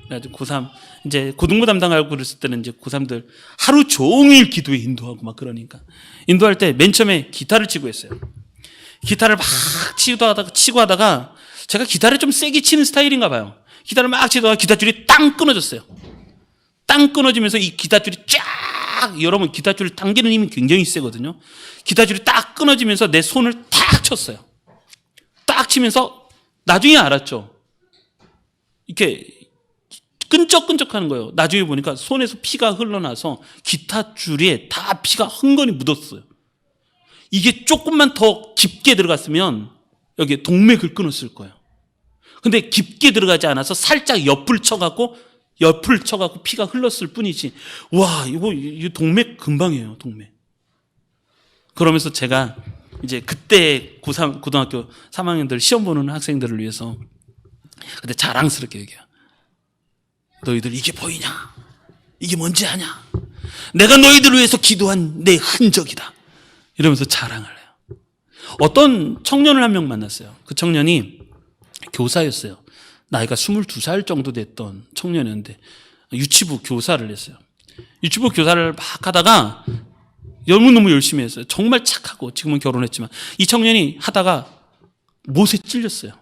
그래가지고 고3 이제 고등부 담당하고 그랬을 때는 이제 고3들 하루 종일 기도에 인도하고 막 그러니까 인도할 때 맨 처음에 기타를 치고 했어요. 기타를 막 치고 하다가 제가 기타를 좀 세게 치는 스타일인가 봐요. 기타를 막 치다가 기타줄이 땅 끊어졌어요. 땅 끊어지면서 이 기타줄이 쫙, 여러분 기타줄을 당기는 힘이 굉장히 세거든요. 기타줄이 딱 끊어지면서 내 손을 탁 쳤어요. 딱 치면서 나중에 알았죠. 이렇게 끈적끈적하는 거예요. 나중에 보니까 손에서 피가 흘러나서 기타줄에 다 피가 흥건히 묻었어요. 이게 조금만 더 깊게 들어갔으면 여기 동맥을 끊었을 거예요. 근데 깊게 들어가지 않아서 살짝 옆을 쳐갖고 피가 흘렀을 뿐이지. 와, 이거 동맥 금방이에요, 동맥. 그러면서 제가 이제 그때 고등학교 3학년들 시험 보는 학생들을 위해서 그때 자랑스럽게 얘기해요. 너희들 이게 보이냐? 이게 뭔지 아냐? 내가 너희들을 위해서 기도한 내 흔적이다. 이러면서 자랑을 해요. 어떤 청년을 한 명 만났어요. 그 청년이 교사였어요. 나이가 22살 정도 됐던 청년이었는데 유치부 교사를 했어요. 유치부 교사를 막 하다가 너무너무 열심히 했어요. 정말 착하고 지금은 결혼했지만 이 청년이 하다가 못에 찔렸어요.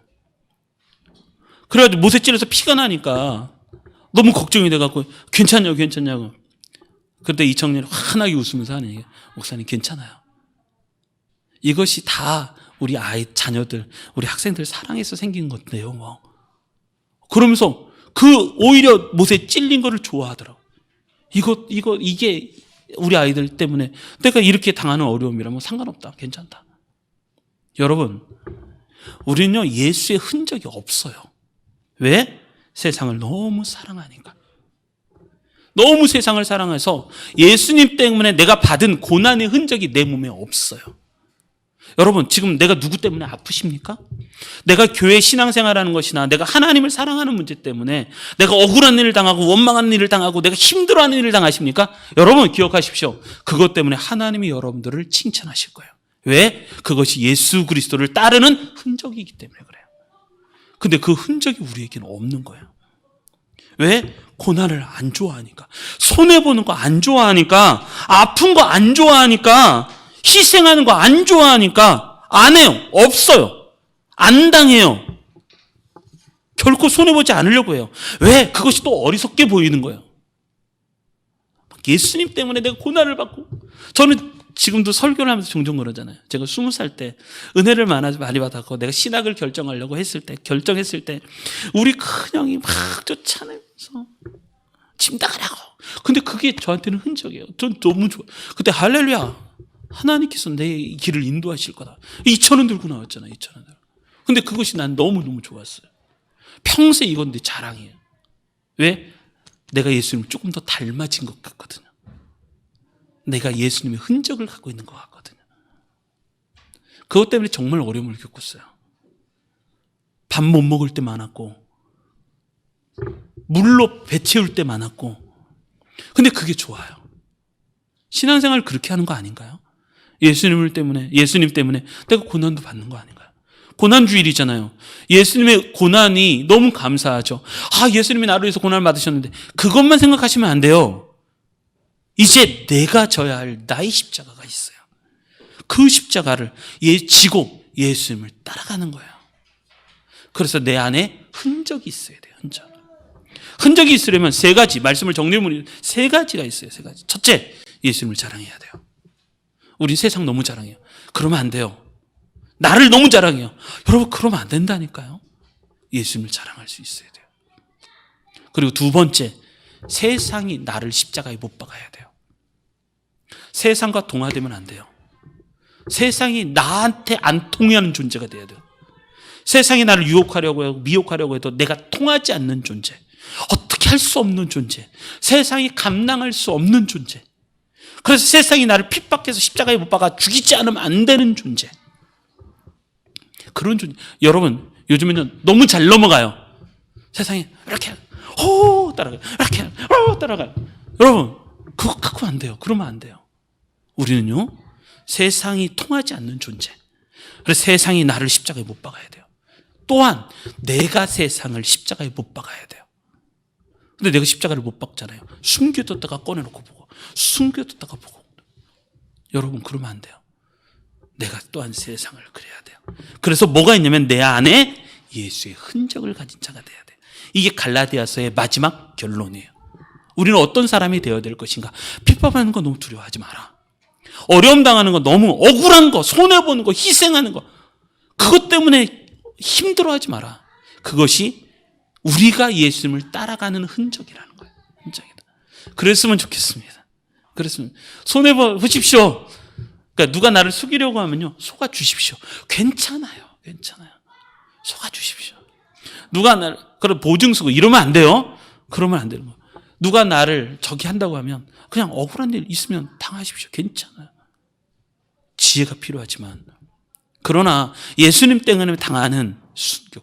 그래가지고 못에 찔려서 피가 나니까 너무 걱정이 돼갖고 괜찮냐고. 그런데 이 청년이 환하게 웃으면서 하는 얘기예요. 목사님 괜찮아요. 이것이 다 우리 자녀들, 우리 학생들 사랑해서 생긴 건데요. 뭐. 그러면서 오히려 못에 찔린 거를 좋아하더라고. 이게 우리 아이들 때문에 내가 이렇게 당하는 어려움이라면 상관없다. 괜찮다. 여러분, 우리는요, 예수의 흔적이 없어요. 왜? 세상을 너무 사랑하니까. 너무 세상을 사랑해서 예수님 때문에 내가 받은 고난의 흔적이 내 몸에 없어요. 여러분, 지금 내가 누구 때문에 아프십니까? 내가 교회 신앙생활하는 것이나 내가 하나님을 사랑하는 문제 때문에 내가 억울한 일을 당하고 원망하는 일을 당하고 내가 힘들어하는 일을 당하십니까? 여러분 기억하십시오. 그것 때문에 하나님이 여러분들을 칭찬하실 거예요. 왜? 그것이 예수 그리스도를 따르는 흔적이기 때문에 그래요. 근데 그 흔적이 우리에게는 없는 거예요. 왜? 고난을 안 좋아하니까, 손해보는 거 안 좋아하니까, 아픈 거 안 좋아하니까, 희생하는 거 안 좋아하니까 안 해요. 없어요. 안 당해요. 결코 손해보지 않으려고 해요. 왜? 그것이 또 어리석게 보이는 거예요. 예수님 때문에 내가 고난을 받고, 저는 지금도 설교를 하면서 종종 그러잖아요. 제가 20살 때 은혜를 많이 받았고 내가 신학을 결정했을 때 우리 큰형이 막 쫓아내면서 짐당하라고. 근데 그게 저한테는 흔적이에요. 전 너무 좋아요. 그때 할렐루야, 하나님께서 내 길을 인도하실 거다. 2,000원 들고 나왔잖아요. 2,000원. 근데 그것이 난 너무너무 좋았어요. 평생 이건 내 자랑이에요. 왜? 내가 예수님을 조금 더 닮아진 것 같거든요. 내가 예수님의 흔적을 갖고 있는 것 같거든요. 그것 때문에 정말 어려움을 겪었어요. 밥 못 먹을 때 많았고, 물로 배 채울 때 많았고, 근데 그게 좋아요. 신앙생활 그렇게 하는 거 아닌가요? 예수님 때문에 내가 고난도 받는 거 아닌가요? 고난주일이잖아요. 예수님의 고난이 너무 감사하죠. 예수님이 나를 위해서 고난을 받으셨는데 그것만 생각하시면 안 돼요. 이제 내가 져야 할 나의 십자가가 있어요. 그 십자가를 지고 예수님을 따라가는 거예요. 그래서 내 안에 흔적이 있어야 돼요. 흔적이 있으려면 세 가지, 말씀을 정리해보면 세 가지가 있어요. 세 가지. 첫째, 예수님을 자랑해야 돼요. 우리 세상 너무 자랑해요. 그러면 안 돼요. 나를 너무 자랑해요. 여러분, 그러면 안 된다니까요. 예수님을 자랑할 수 있어야 돼요. 그리고 두 번째, 세상이 나를 십자가에 못 박아야 돼요. 세상과 동화되면 안 돼요. 세상이 나한테 안 통하는 존재가 돼야 돼요. 세상이 나를 유혹하려고 하고 미혹하려고 해도 내가 통하지 않는 존재, 어떻게 할 수 없는 존재, 세상이 감당할 수 없는 존재, 그래서 세상이 나를 핍박해서 십자가에 못 박아 죽이지 않으면 안 되는 존재, 그런 존재. 여러분, 요즘에는 너무 잘 넘어가요. 세상이 이렇게 호 따라가요, 이렇게 호 따라가요. 여러분, 그거 갖고 안 돼요. 그러면 안 돼요. 우리는요, 세상이 통하지 않는 존재, 그래서 세상이 나를 십자가에 못 박아야 돼요. 또한 내가 세상을 십자가에 못 박아야 돼요. 근데 내가 십자가를 못 박잖아요. 숨겨뒀다가 꺼내놓고 보고, 숨겨뒀다가 보고. 여러분, 그러면 안 돼요. 내가 또한 세상을 그래야 돼요. 그래서 뭐가 있냐면 내 안에 예수의 흔적을 가진 자가 돼야 돼요. 이게 갈라디아서의 마지막 결론이에요. 우리는 어떤 사람이 되어야 될 것인가? 핍박하는 거 너무 두려워하지 마라. 어려움 당하는 거, 너무 억울한 거, 손해보는 거, 희생하는 거, 그것 때문에 힘들어하지 마라. 그것이 우리가 예수님을 따라가는 흔적이라는 거예요. 흔적이다. 그랬으면 좋겠습니다. 그랬으면 손해보십시오. 그러니까 누가 나를 속이려고 하면요, 속아 주십시오. 괜찮아요. 괜찮아요. 속아 주십시오. 누가 나를 그런 보증 쓰고 이러면 안 돼요. 그러면 안 되는 거예요. 누가 나를 저기 한다고 하면 그냥 억울한 일 있으면 당하십시오. 괜찮아요. 지혜가 필요하지만, 그러나 예수님 때문에 당하는 순교,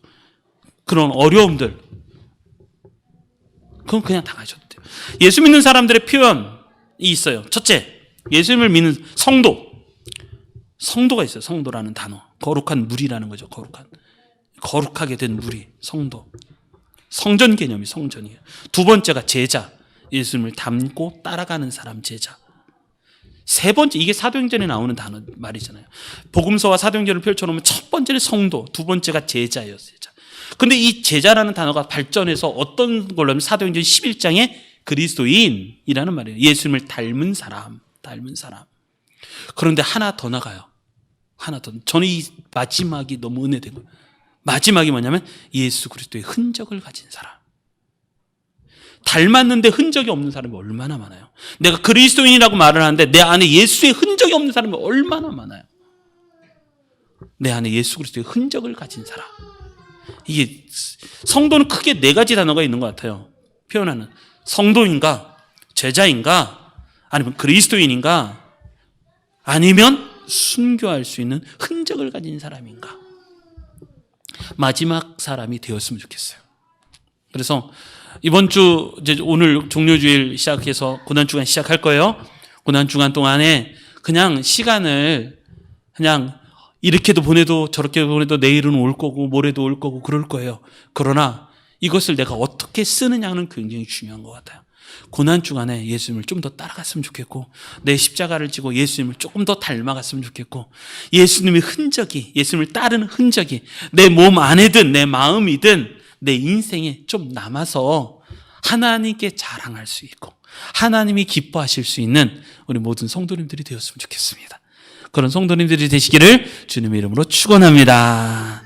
그런 어려움들, 그건 그냥 당하셔도 돼요. 예수 믿는 사람들의 표현이 있어요. 첫째, 예수님을 믿는 성도가 있어요. 성도라는 단어, 거룩한 무리라는 거죠. 거룩하게 된 무리, 성도. 성전 개념이 성전이에요. 두 번째가 제자, 예수님을 닮고 따라가는 사람, 제자. 세 번째, 이게 사도행전에 나오는 단어 말이잖아요. 복음서와 사도행전을 펼쳐놓으면 첫 번째는 성도, 두 번째가 제자예요. 제자. 근데 이 제자라는 단어가 발전해서 어떤 걸로 하면 사도행전 11장에 그리스도인이라는 말이에요. 예수님을 닮은 사람. 그런데 하나 더 나가요. 하나 더. 저는 이 마지막이 너무 은혜된 거예요. 마지막이 뭐냐면 예수 그리스도의 흔적을 가진 사람. 닮았는데 흔적이 없는 사람이 얼마나 많아요. 내가 그리스도인이라고 말을 하는데 내 안에 예수의 흔적이 없는 사람이 얼마나 많아요. 내 안에 예수 그리스도의 흔적을 가진 사람. 이게 성도는 크게 네 가지 단어가 있는 것 같아요. 표현하는. 성도인가, 제자인가, 아니면 그리스도인인가, 아니면 순교할 수 있는 흔적을 가진 사람인가. 마지막 사람이 되었으면 좋겠어요. 그래서 이번 주, 이제 오늘 종료주일 시작해서 고난주간 시작할 거예요. 고난주간 동안에 그냥 시간을 그냥 이렇게도 보내도 저렇게 보내도 내일은 올 거고 모레도 올 거고 그럴 거예요. 그러나 이것을 내가 어떻게 쓰느냐는 굉장히 중요한 것 같아요. 고난주간에 예수님을 좀 더 따라갔으면 좋겠고, 내 십자가를 지고 예수님을 조금 더 닮아갔으면 좋겠고, 예수님의 흔적이, 예수님을 따르는 흔적이 내 몸 안에든 내 마음이든 내 인생에 좀 남아서 하나님께 자랑할 수 있고 하나님이 기뻐하실 수 있는 우리 모든 성도님들이 되었으면 좋겠습니다. 그런 성도님들이 되시기를 주님의 이름으로 축원합니다.